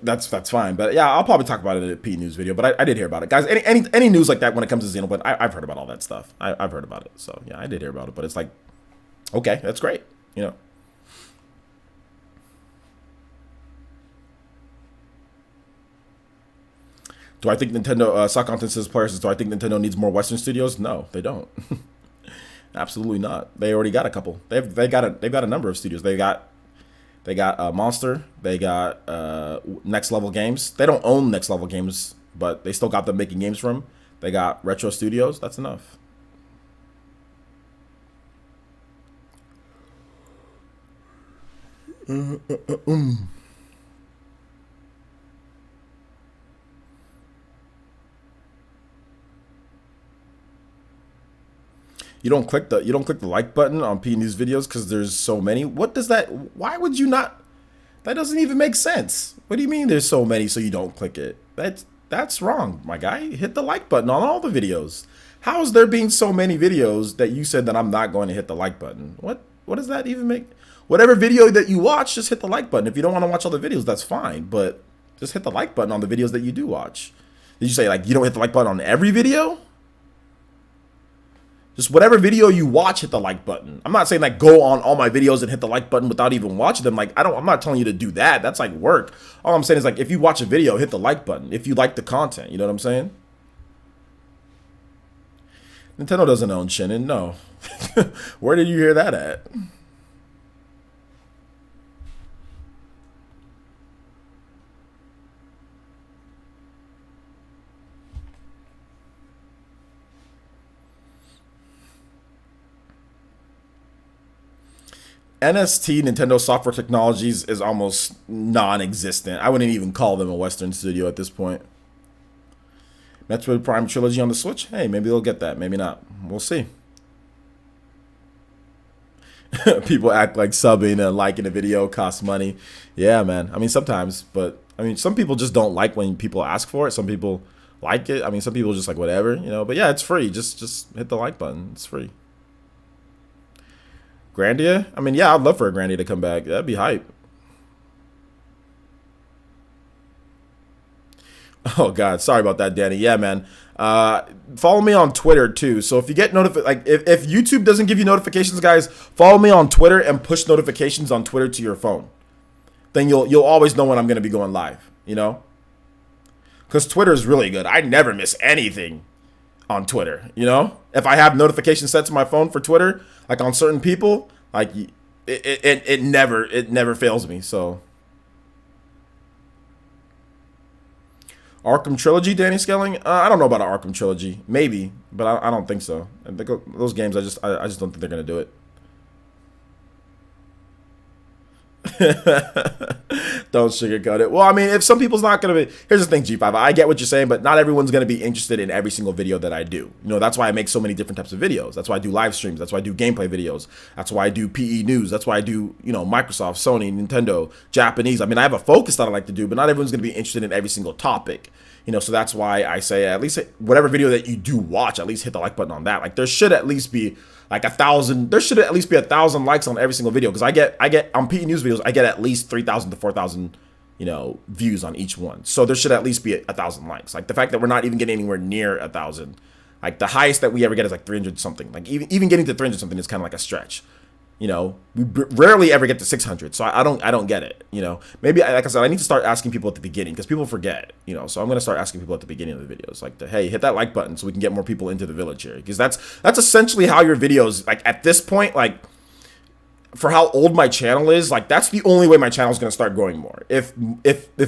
that's fine, but yeah, I'll probably talk about it in a P News video. But I did hear about it, guys. Any news like that when it comes to Xenoblade, I've heard about all that stuff. I've heard about it, so yeah, I did hear about it. But it's like, okay, that's great, you know. Do I think Nintendo Sock Content says players? Do I think Nintendo needs more Western studios? No, they don't. Absolutely not. They already got a couple. They've got a number of studios. They got Monster. They got Next Level Games. They don't own Next Level Games, but they still got them making games for them. They got Retro Studios. That's enough. You don't click the like button on P News videos because there's so many. What does that? Why would you not? That doesn't even make sense. What do you mean there's so many so you don't click it? That's wrong, my guy. Hit the like button on all the videos. How is there being so many videos that you said that I'm not going to hit the like button? What does that even make? Whatever video that you watch, just hit the like button. If you don't want to watch all the videos, that's fine. But just hit the like button on the videos that you do watch. Did you say like you don't hit the like button on every video? Just whatever video you watch, hit the like button. I'm not saying like go on all my videos and hit the like button without even watching them. Like I'm not telling you to do that. That's like work. All I'm saying is like if you watch a video, hit the like button. If you like the content, you know what I'm saying? Nintendo doesn't own Shinin, no. Where did you hear that at? NST, Nintendo Software Technologies, is almost non-existent. I wouldn't even call them a Western studio at this point. Metroid Prime Trilogy on the Switch? Hey, maybe they'll get that. Maybe not. We'll see. People act like subbing and liking a video costs money. Yeah, man. I mean, sometimes. But, I mean, some people just don't like when people ask for it. Some people like it. I mean, some people just like whatever, you know. But, yeah, it's free. Just hit the like button. It's free. Grandia? I mean, yeah, I'd love for a Grandia to come back. That'd be hype. Oh God, sorry about that, Danny. Yeah, man. Follow me on Twitter too. So if you get if YouTube doesn't give you notifications, guys, follow me on Twitter and push notifications on Twitter to your phone. Then you'll always know when I'm gonna be going live. You know, because Twitter is really good. I never miss anything on Twitter. You know, if I have notifications set to my phone for Twitter, like on certain people, like it never fails me. So. Arkham Trilogy, Danny Skelling? I don't know about an Arkham Trilogy. Maybe, but I don't think so. I think those games, I just don't think they're going to do it. Don't sugarcoat it. Well, I mean, if some people's not going to be... Here's the thing, G5. I get what you're saying, but not everyone's going to be interested in every single video that I do. You know, that's why I make so many different types of videos. That's why I do live streams. That's why I do gameplay videos. That's why I do PE news. That's why I do, you know, Microsoft, Sony, Nintendo, Japanese. I mean, I have a focus that I like to do, but not everyone's going to be interested in every single topic. You know, so that's why I say at least whatever video that you do watch, at least hit the like button on that. Like there should at least be like 1,000. There should at least be 1,000 likes on every single video because I get on PE News videos, I get at least 3,000 to 4,000, you know, views on each one. So there should at least be 1,000 likes. Like the fact that we're not even getting anywhere near 1,000, like the highest that we ever get is like 300 something. Like even getting to 300 something is kind of like a stretch. You know, we rarely ever get to 600, so I don't get it. You know, maybe like I said, I need to start asking people at the beginning because people forget. You know, so I'm gonna start asking people at the beginning of the videos, like, hey, hit that like button so we can get more people into the village here, because that's essentially how your videos, like at this point, like for how old my channel is, like that's the only way my channel is gonna start growing more. If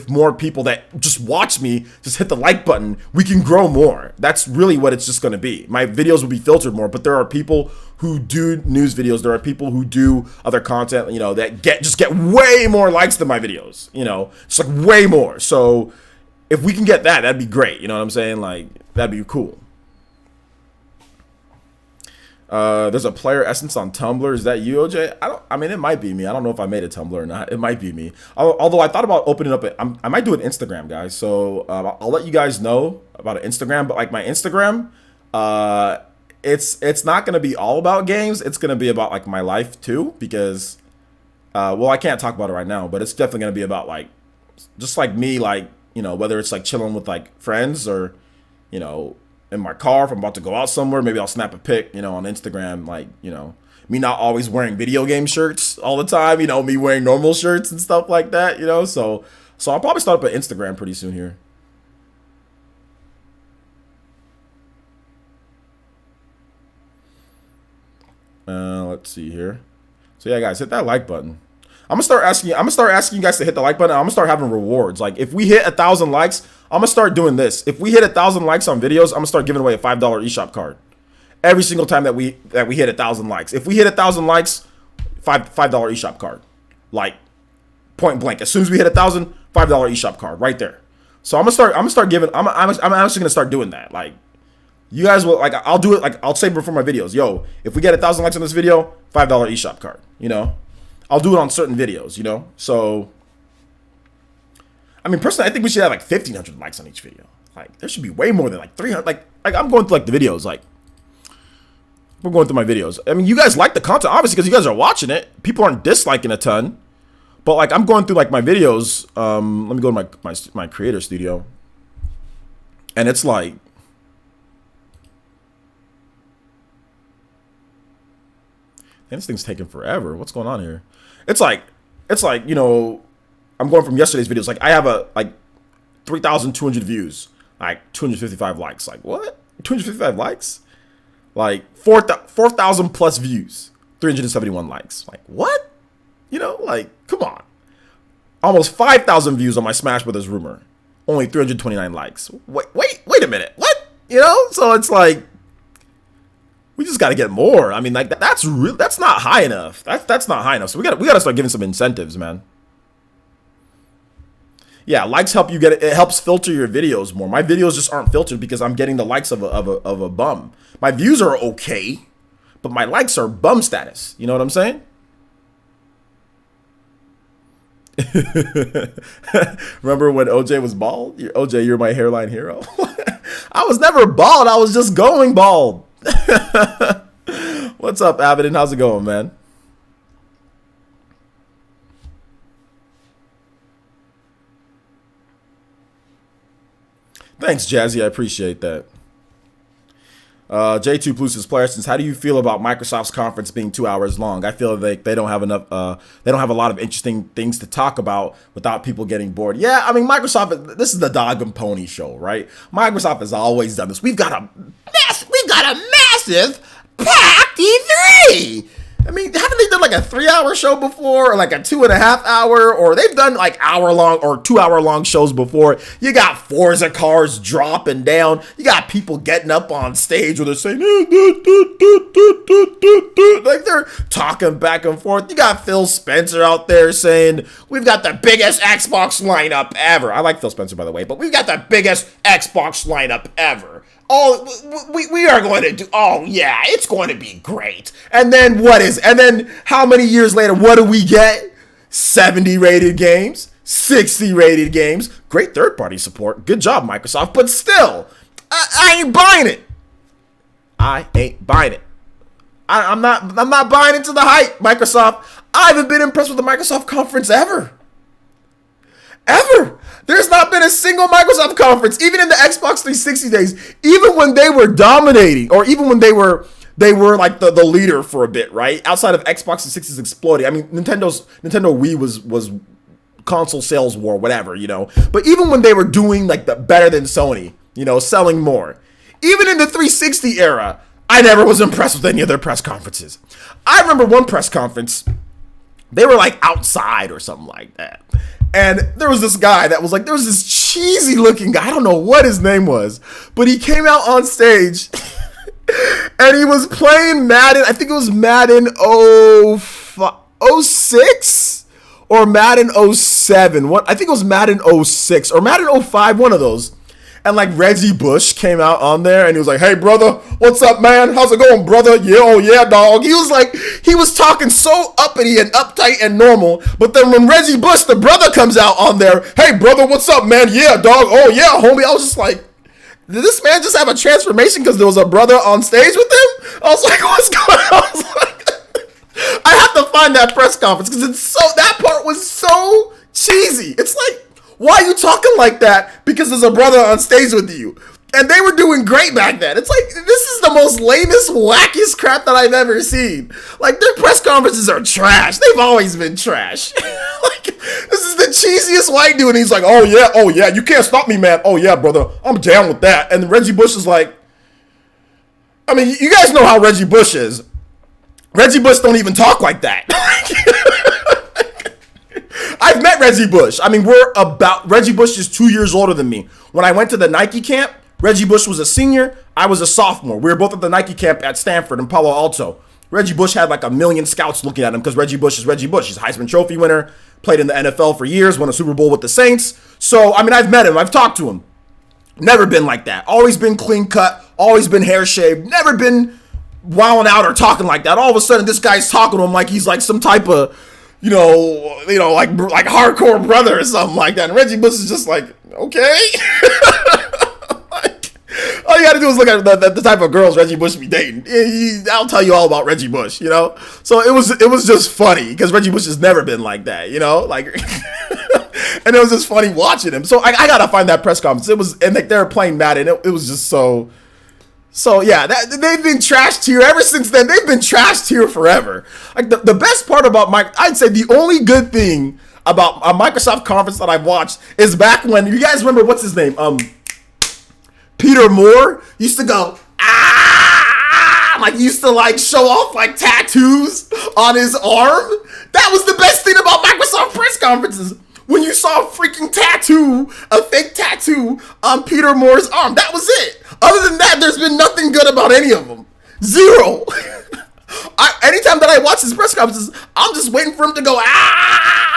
more people that just watch me just hit the like button, we can grow more. That's really what it's just gonna be. My videos will be filtered more, but there are people who do news videos. There are people who do other content, you know, that get way more likes than my videos. You know, it's like way more. So if we can get that, that'd be great. You know what I'm saying? Like that'd be cool. There's a player essence on Tumblr. Is that you, OJ? I mean, it might be me. I don't know if I made a Tumblr or not. It might be me. Although I thought about opening up I might do an Instagram, guys. So I'll let you guys know about an Instagram. But like my Instagram, it's not gonna be all about games. It's gonna be about like my life too, because well, I can't talk about it right now, but it's definitely gonna be about like just like me, like, you know, whether it's like chilling with like friends or, you know, in my car if I'm about to go out somewhere. Maybe I'll snap a pic, you know, on Instagram, like, you know, me not always wearing video game shirts all the time, you know, me wearing normal shirts and stuff like that, you know. So I'll probably start up an Instagram pretty soon here. Let's see here. So yeah, guys, hit that like button. I'm gonna start asking you guys to hit the like button. I'm gonna start having rewards. Like if we hit 1,000 likes, I'm gonna start doing this. If we hit 1,000 likes on videos, I'm gonna start giving away a $5 eShop card every single time that we hit 1,000 likes. If we hit 1,000 likes, $5 eShop card, like point blank. As soon as we hit 1,000, $5 eShop card right there. So I'm gonna start giving. I'm actually gonna start doing that. Like you guys will, like, I'll do it. Like I'll say before my videos, yo, if we get 1,000 likes on this video, $5 eShop card. You know. I'll do it on certain videos, you know? So, I mean, personally, I think we should have like 1,500 likes on each video. Like, there should be way more than like 300. Like I'm going through like the videos. Like, we're going through my videos. I mean, you guys like the content, obviously, because you guys are watching it. People aren't disliking a ton. But, like, I'm going through like my videos. Let me go to my creator studio. And it's like, And this thing's taking forever. What's going on here? It's like, you know, I'm going from yesterday's videos. Like I have like 3,200 views, like 255 likes. Like what? 255 likes? Like 4,000 plus views, 371 likes. Like what? You know, like come on. Almost 5,000 views on my Smash Brothers rumor. Only 329 likes. Wait a minute. What? You know? So it's like we just got to get more. I mean, like that's not high enough. That's not high enough. So we got to start giving some incentives, man. Yeah, likes help you get it. It helps filter your videos more. My videos just aren't filtered because I'm getting the likes of a bum. My views are okay, but my likes are bum status. You know what I'm saying? Remember when OJ was bald? OJ, you're my hairline hero. I was never bald. I was just going bald. What's up, Avidin? How's it going, man? Thanks, Jazzy. I appreciate that. J2 Plus is player since how do you feel about Microsoft's conference being 2 hours long? I feel like they don't have enough. They don't have a lot of interesting things to talk about without people getting bored. Yeah, I mean Microsoft. This is the dog and pony show, right? Microsoft has always done this. We've got a massive packed E3. I mean, haven't they done like a 3-hour show before, or like a 2.5 hour, or they've done like hour-long or 2-hour-long shows before? You got Forza cars dropping down. You got people getting up on stage where they're saying, like they're talking back and forth. You got Phil Spencer out there saying, we've got the biggest Xbox lineup ever. I like Phil Spencer, by the way, but we've got the biggest Xbox lineup ever. Oh, we are going to do, oh yeah, it's going to be great. And then and then how many years later, what do we get? 70 rated games, 60 rated games, great third-party support. Good job, Microsoft, but still, I ain't buying it. I ain't buying it. I'm not buying into the hype, Microsoft. I haven't been impressed with the Microsoft conference ever. Ever. There's not been a single Microsoft conference, even in the Xbox 360 days, even when they were dominating, or even when they were like the leader for a bit, right? Outside of Xbox 360's exploding. I mean, Nintendo Wii was console sales war, whatever, you know. But even when they were doing like the better than Sony, you know, selling more, even in the 360 era, I never was impressed with any of their press conferences. I remember one press conference, they were like outside or something like that. And there was this guy that was like, there was this cheesy looking guy. I don't know what his name was, but he came out on stage and he was playing Madden. I think it was Madden 06 or Madden 07. I think it was Madden 06 or Madden 05, one of those. And like Reggie Bush came out on there and he was like, hey brother, what's up man? How's it going, brother? Yeah, oh yeah, dog. He was talking so uppity and uptight and normal. But then when Reggie Bush, the brother, comes out on there, hey brother, what's up, man? Yeah, dog. Oh yeah, homie. I was just like, did this man just have a transformation because there was a brother on stage with him? I was like, what's going on? I was like, I have to find that press conference because that part was so cheesy. It's like, why are you talking like that? Because there's a brother on stage with you. And they were doing great back then. It's like, this is the most lamest, wackiest crap that I've ever seen. Like, their press conferences are trash. They've always been trash. Like, this is the cheesiest white dude. And he's like, oh yeah, you can't stop me, man. Oh yeah, brother, I'm down with that. And Reggie Bush is like, I mean, you guys know how Reggie Bush is. Reggie Bush don't even talk like that. I've met Reggie Bush. I mean, Reggie Bush is 2 years older than me. When I went to the Nike camp, Reggie Bush was a senior. I was a sophomore. We were both at the Nike camp at Stanford in Palo Alto. Reggie Bush had like 1 million scouts looking at him because Reggie Bush is Reggie Bush. He's a Heisman Trophy winner, played in the NFL for years, won a Super Bowl with the Saints. So, I mean, I've met him. I've talked to him. Never been like that. Always been clean cut. Always been hair shaved. Never been wilding out or talking like that. All of a sudden, this guy's talking to him like he's like some type of, you know, like hardcore brother or something like that. And Reggie Bush is just like, okay. Like, all you gotta do is look at the type of girls Reggie Bush be dating. I'll tell you all about Reggie Bush, you know. So it was just funny because Reggie Bush has never been like that, you know, like. And it was just funny watching him. So I gotta find that press conference. And like they were playing Madden. It was just so So yeah, they've been trashed here ever since then. They've been trashed here forever. Like the best part about I'd say the only good thing about a Microsoft conference that I've watched is back when, you guys remember, what's his name? Peter Moore used to go, like he used to like show off like tattoos on his arm. That was the best thing about Microsoft press conferences. When you saw a freaking tattoo, a fake tattoo on Peter Moore's arm. That was it. Other than that, there's been nothing good about any of them. Zero. Anytime that I watch his press conferences, I'm just waiting for him to go,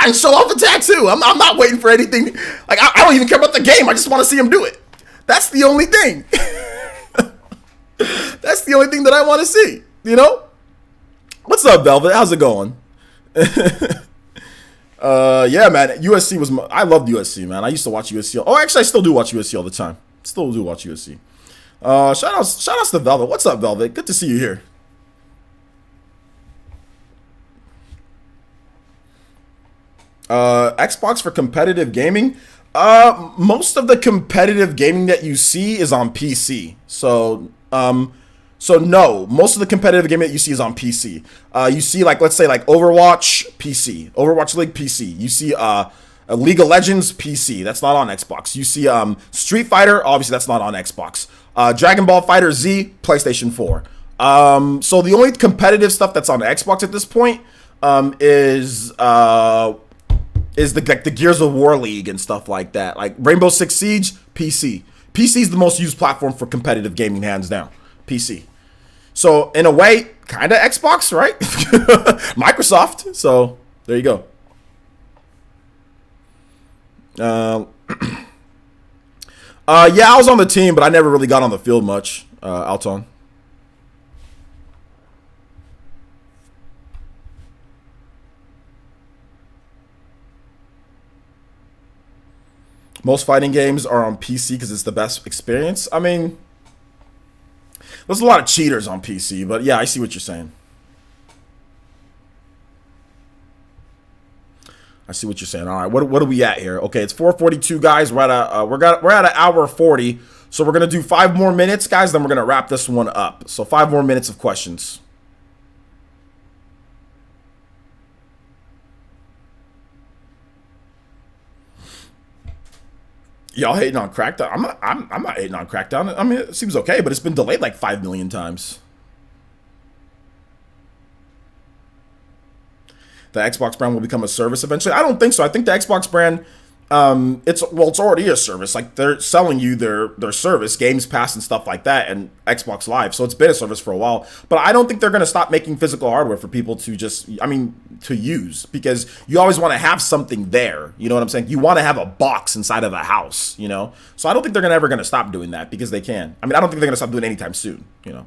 and show off a tattoo. I'm not waiting for anything. Like, I don't even care about the game. I just want to see him do it. That's the only thing. That's the only thing that I want to see, you know? What's up, Velvet? How's it going? Yeah, man. USC was. I loved USC, man. I used to watch USC. Oh, actually, I still do watch USC all the time. Still do watch USC. Shout outs to Velvet. What's up, Velvet? Good to see you here. Xbox for competitive gaming. Most of the competitive gaming that you see is on PC. So no, most of the competitive gaming that you see is on PC. You see, like, let's say, like Overwatch PC, Overwatch League PC. You see a League of Legends PC. That's not on Xbox. You see Street Fighter. Obviously, that's not on Xbox. Dragon Ball Fighter Z, PlayStation 4. So the only competitive stuff that's on Xbox at this point is the Gears of War League and stuff like that. Like Rainbow Six Siege, PC. PC is the most used platform for competitive gaming, hands down. PC. So in a way, kind of Xbox, right? Microsoft. So there you go. Yeah, I was on the team, but I never really got on the field much. Alton. Most fighting games are on PC because it's the best experience. I mean, there's a lot of cheaters on PC, but yeah, I see what you're saying. I see what you're saying. All right, what are we at here? Okay, it's 4:42, guys. We're at an hour 40, so we're gonna do 5 more minutes, guys. Then we're gonna wrap this one up. So 5 more minutes of questions. Y'all hating on Crackdown? I'm not hating on Crackdown. I mean, it seems okay, but it's been delayed like 5 million times. The Xbox brand will become a service eventually. I don't think so. I think the Xbox brand, it's already a service. Like they're selling you their service, Games Pass and stuff like that, and Xbox Live. So it's been a service for a while. But I don't think they're gonna stop making physical hardware for people to to use, because you always want to have something there. You know what I'm saying? You want to have a box inside of a house. You know. So I don't think they're ever gonna stop doing that, because they can. I mean, I don't think they're gonna stop doing it anytime soon. You know.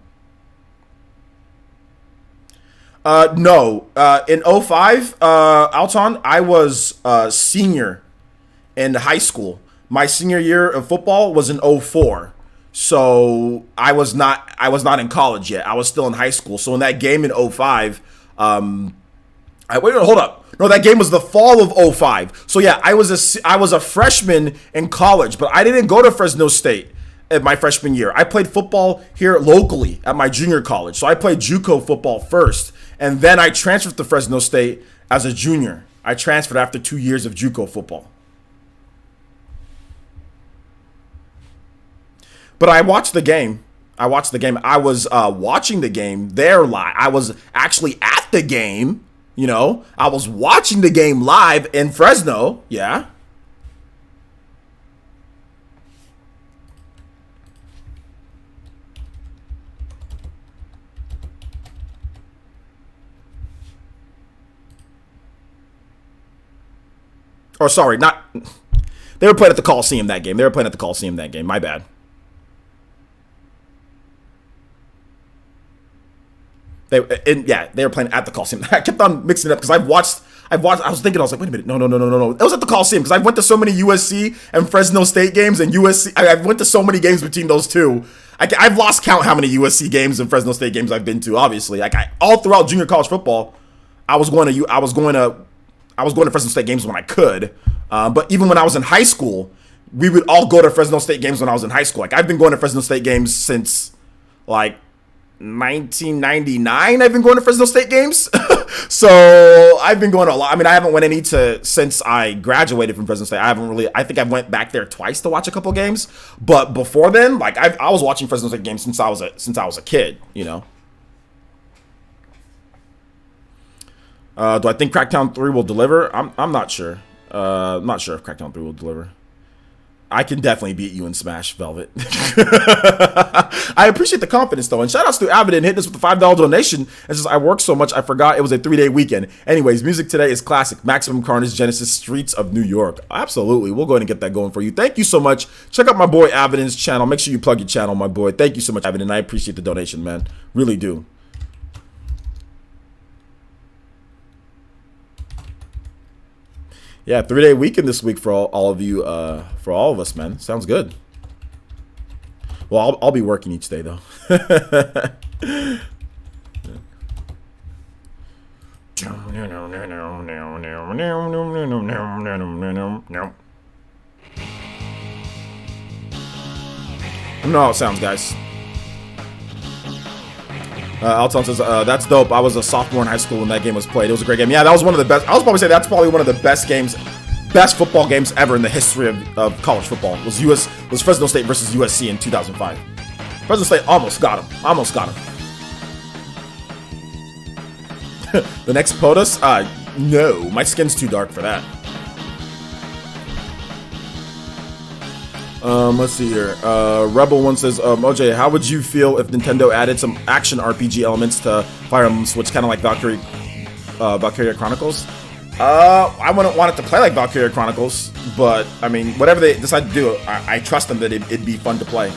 No. In 05, Alton, I was senior in high school. My senior year of football was in 04. So I was not in college yet. I was still in high school. So in that game in 05, hold up. No, that game was the fall of 05. So yeah, I was a freshman in college, but I didn't go to Fresno State at my freshman year. I played football here locally at my junior college. So I played JUCO football first, and then I transferred to Fresno State as a junior. I transferred after 2 years of JUCO football. But I watched the game. I was watching the game there live. I was actually at the game, you know. I was watching the game live in Fresno, yeah. Or sorry, not. They were playing at the Coliseum that game. My bad. They were playing at the Coliseum. I kept on mixing it up because I was thinking, I was like, wait a minute, no. It was at the Coliseum because I went to so many USC and Fresno State games, and USC. I went to so many games between those two. I've lost count how many USC games and Fresno State games I've been to. Obviously, all throughout junior college football, I was going to Fresno State games when I could. But even when I was in high school, we would all go to Fresno State games when I was in high school. Like I've been going to Fresno State games since like 1999. I've been going to Fresno State games. So I've been going to a lot. I mean, I haven't went any since I graduated from Fresno State. I think I went back there twice to watch a couple games. But before then, like I was watching Fresno State games since I was a kid, you know. Do I think Crackdown 3 will deliver? I'm not sure. I'm not sure if Crackdown 3 will deliver. I can definitely beat you in Smash, Velvet. I appreciate the confidence, though. And shout-outs to Avidin hitting us with the $5 donation. It says, I worked so much, I forgot it was a 3-day weekend. Anyways, music today is classic. Maximum Carnage, Genesis, Streets of New York. Absolutely. We'll go ahead and get that going for you. Thank you so much. Check out my boy Avidin's channel. Make sure you plug your channel, my boy. Thank you so much, Avidin. I appreciate the donation, man. Really do. Yeah, 3-day weekend this week for all of you, for all of us, man. Sounds good. Well, I'll be working each day, though. I know how it sounds, guys. Alton says, that's dope. I was a sophomore in high school when that game was played. It was a great game. Yeah, that was one of the best. I was probably say that's probably one of the best football games ever in the history of college football. Was Fresno State versus USC in 2005. Fresno State almost got him. Almost got him. The next POTUS? No. My skin's too dark for that. Let's see here. Rebel one says, OJ, how would you feel if Nintendo added some action RPG elements to Fire Emblem Switch, kind of like Valkyria Chronicles? I wouldn't want it to play like Valkyria Chronicles, but I mean, whatever they decide to do, I trust them that it'd be fun to play.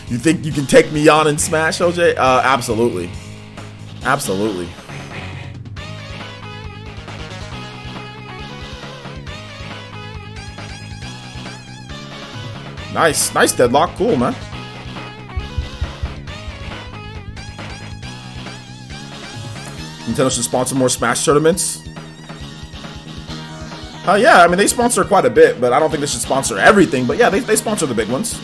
You think you can take me on in Smash, OJ? Absolutely. Absolutely. Nice deadlock. Cool, man. Nintendo should sponsor more Smash tournaments. Yeah, I mean, they sponsor quite a bit, but I don't think they should sponsor everything. But yeah, they sponsor the big ones.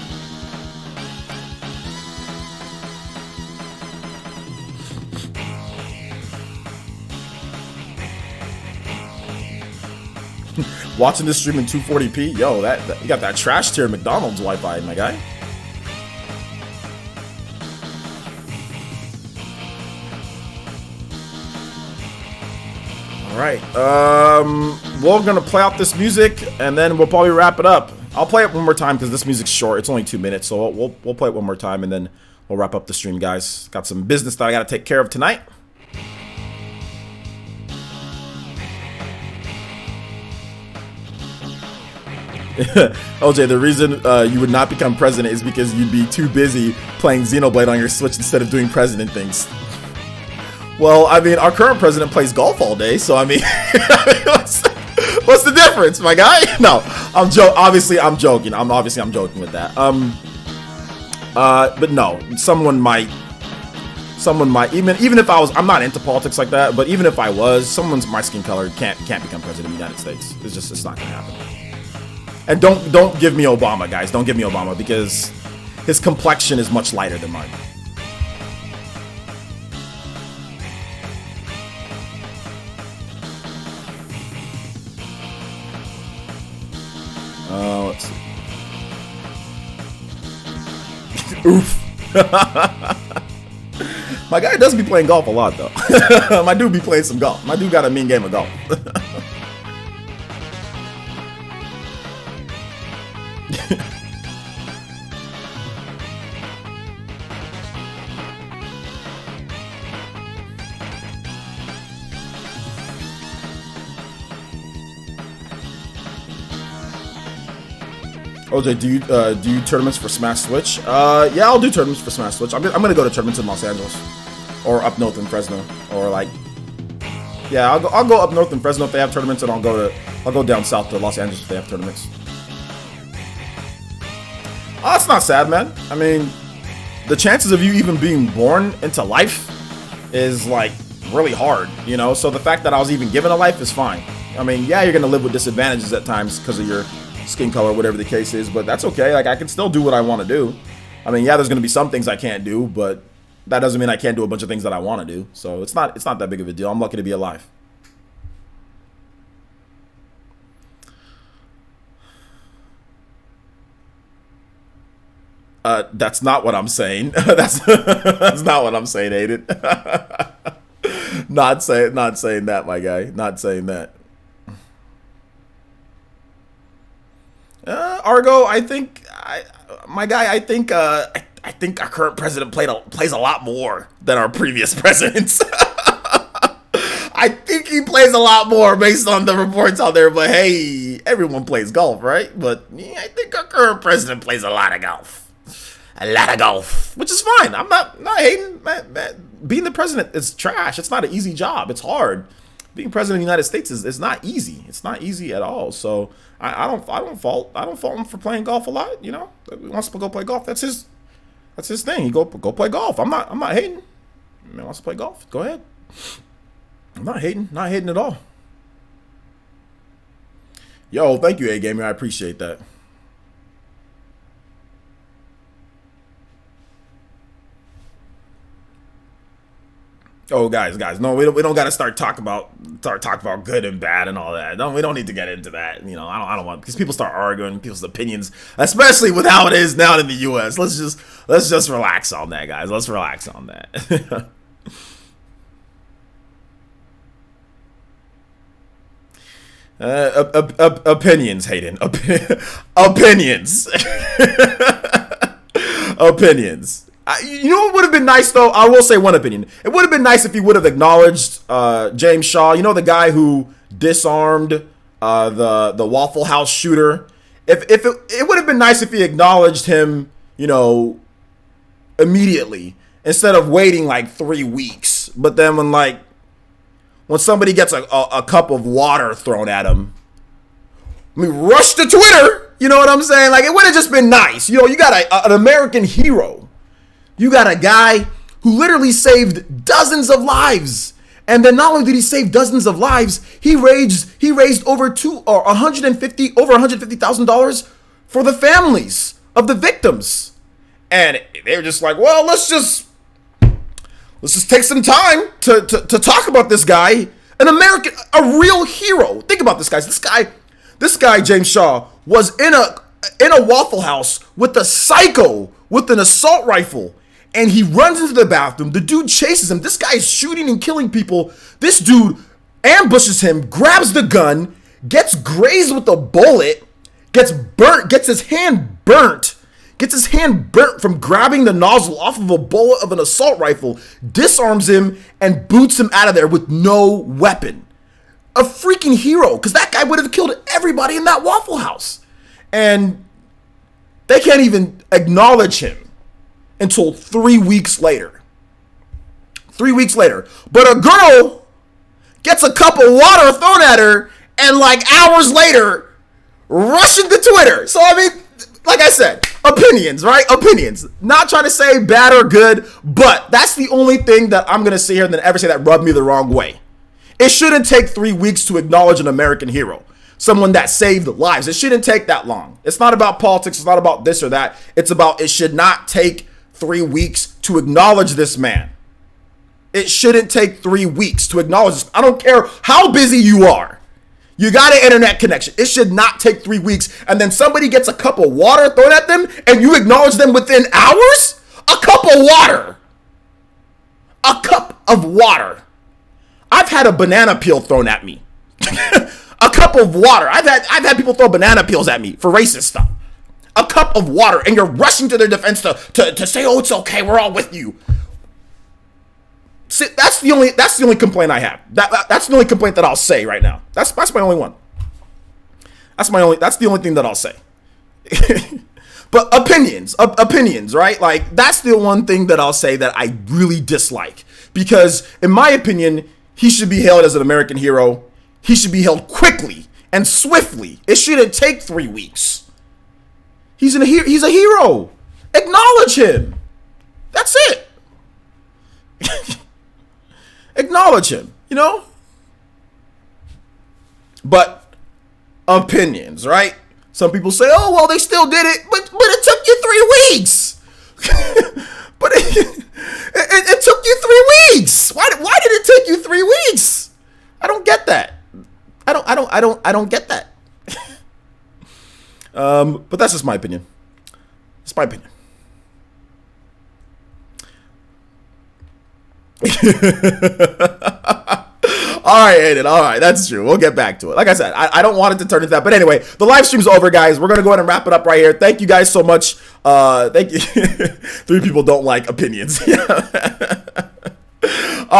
Watching this stream in 240p, yo, that you got that trash tier McDonald's Wi-Fi, my guy. All right, we're gonna play out this music and then we'll probably wrap it up. I'll play it one more time because this music's short. It's only 2 minutes, so we'll play it one more time and then we'll wrap up the stream, guys. Got some business that I gotta take care of tonight. OJ, the reason you would not become president is because you'd be too busy playing Xenoblade on your Switch instead of doing president things. Well, I mean, our current president plays golf all day, so I mean, what's the difference, my guy? No, obviously, I'm joking. I'm joking with that. But no, someone might. Even if I was, I'm not into politics like that. But even if I was, my skin color can't become president of the United States. It's not gonna happen. And don't give me Obama, guys. Don't give me Obama because his complexion is much lighter than mine. Let's see. Oof. My guy does be playing golf a lot, though. My dude be playing some golf. My dude got a mean game of golf. OJ, do you tournaments for Smash Switch? Yeah, I'll do tournaments for Smash Switch. I'm gonna go to tournaments in Los Angeles, or up north in Fresno, or like, yeah, I'll go up north in Fresno if they have tournaments, and I'll go down south to Los Angeles if they have tournaments. Oh, it's not sad, man. I mean, the chances of you even being born into life is like really hard, you know. So the fact that I was even given a life is fine. I mean, yeah, you're gonna live with disadvantages at times because of your skin color, whatever the case is, but that's okay. Like, I can still do what I want to do. I mean, yeah, there's gonna be some things I can't do, but that doesn't mean I can't do a bunch of things that I want to do. So it's not that big of a deal. I'm lucky to be alive. That's not what I'm saying. that's not what I'm saying, Aiden. Not saying that, my guy. Not saying that. Argo, my guy, I think our current president plays a lot more than our previous presidents. I think he plays a lot more based on the reports out there. But hey, everyone plays golf, right? But yeah, I think our current president plays a lot of golf. A lot of golf, which is fine. I'm not hating. Man, being the president is trash. It's not an easy job. It's hard. Being president of the United States is not easy. It's not easy at all. So I don't fault him for playing golf a lot. You know, he wants to go play golf. That's his thing. He go play golf. I'm not hating. Man wants to play golf. Go ahead. I'm not hating at all. Yo, thank you, A Gamer. I appreciate that. Oh, guys, no, we don't got to start talking about good and bad and all that. No, we don't need to get into that. You know, I don't want, because people start arguing people's opinions, especially with how it is now in the U.S. Let's just relax on that, guys. Let's relax on that. Opinions, Hayden. Opinions. Opinions. You know what would have been nice, though? I will say one opinion. It would have been nice if he would have acknowledged James Shaw. You know, the guy who disarmed the Waffle House shooter. If it would have been nice if he acknowledged him, you know, immediately instead of waiting like 3 weeks. But then when somebody gets a cup of water thrown at him, I mean, rush to Twitter. You know what I'm saying? Like, it would have just been nice. You know, you got an American hero. You got a guy who literally saved dozens of lives. And then not only did he save dozens of lives, he raised over $150,000 for the families of the victims. And they were just like, well, let's just take some time to talk about this guy, an American, a real hero. Think about this, guys. This guy, James Shaw, was in a Waffle House with a psycho with an assault rifle. And he runs into the bathroom. The dude chases him. This guy is shooting and killing people. This dude ambushes him, grabs the gun, gets grazed with a bullet, gets burnt, gets his hand burnt from grabbing the nozzle off of a bullet of an assault rifle, disarms him, and boots him out of there with no weapon. A freaking hero, because that guy would have killed everybody in that Waffle House. And they can't even acknowledge him until 3 weeks later. 3 weeks later. But a girl gets a cup of water thrown at her and like hours later rushing to Twitter. So, I mean, like I said, opinions, right? Opinions. Not trying to say bad or good, but that's the only thing that I'm going to sit here and then ever say that rubbed me the wrong way. It shouldn't take 3 weeks to acknowledge an American hero. Someone that saved lives. It shouldn't take that long. It's not about politics. It's not about this or that. It's about, it should not take 3 weeks to acknowledge this man. It shouldn't take 3 weeks to acknowledge this. I don't care how busy you are. You got an internet connection. It should not take 3 weeks. And then somebody gets a cup of water thrown at them and you acknowledge them within hours? A cup of water. A cup of water. I've had a banana peel thrown at me. A cup of water. I've had people throw banana peels at me for racist stuff. A cup of water, and you're rushing to their defense to say, "Oh, it's okay, we're all with you." See, that's the only complaint I have. That's the only complaint that I'll say right now. That's my only one. That's the only thing that I'll say. But opinions, right? Like, that's the one thing that I'll say that I really dislike, because in my opinion, he should be hailed as an American hero. He should be held quickly and swiftly. It shouldn't take 3 weeks. He's a hero. Acknowledge him. That's it. Acknowledge him, you know? But opinions, right? Some people say, oh, well, they still did it, but it took you 3 weeks. But it took you 3 weeks. Why did it take you 3 weeks? I don't get that. I don't get that. But that's just my opinion. It's my opinion. All right, Aiden. All right, that's true. We'll get back to it. Like I said, I don't want it to turn into that. But anyway, the live stream's over, guys. We're going to go ahead and wrap it up right here. Thank you guys so much. Thank you. 3 people don't like opinions. All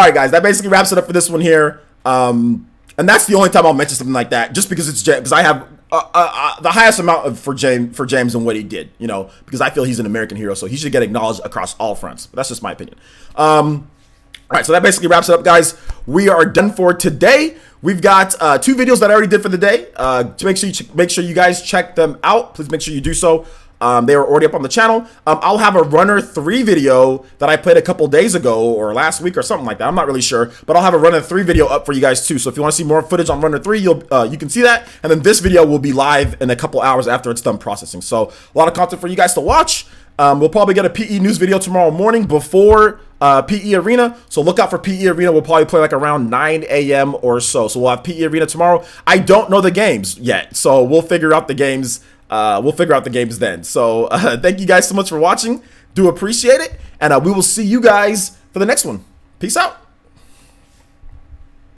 right, guys. That basically wraps it up for this one here. And that's the only time I'll mention something like that, just because it's because I have the highest amount for James and what he did, you know, because I feel he's an American hero, so he should get acknowledged across all fronts. But that's just my opinion. All right, so that basically wraps it up, guys. We are done for today. We've got 2 videos that I already did for the day. To make sure you guys check them out. Please make sure you do so. They are already up on the channel. I'll have a Runner 3 video that I played a couple days ago or last week or something like that. I'm not really sure, but I'll have a Runner 3 video up for you guys too. So if you want to see more footage on Runner 3, you can see that. And then this video will be live in a couple hours after it's done processing. So a lot of content for you guys to watch. We'll probably get a PE news video tomorrow morning before PE Arena. So look out for PE Arena. We'll probably play like around 9 a.m. or so. So we'll have PE Arena tomorrow. I don't know the games yet, so we'll figure out the games. Then. So thank you guys so much for watching. Do appreciate it. And we will see you guys for the next one. Peace out.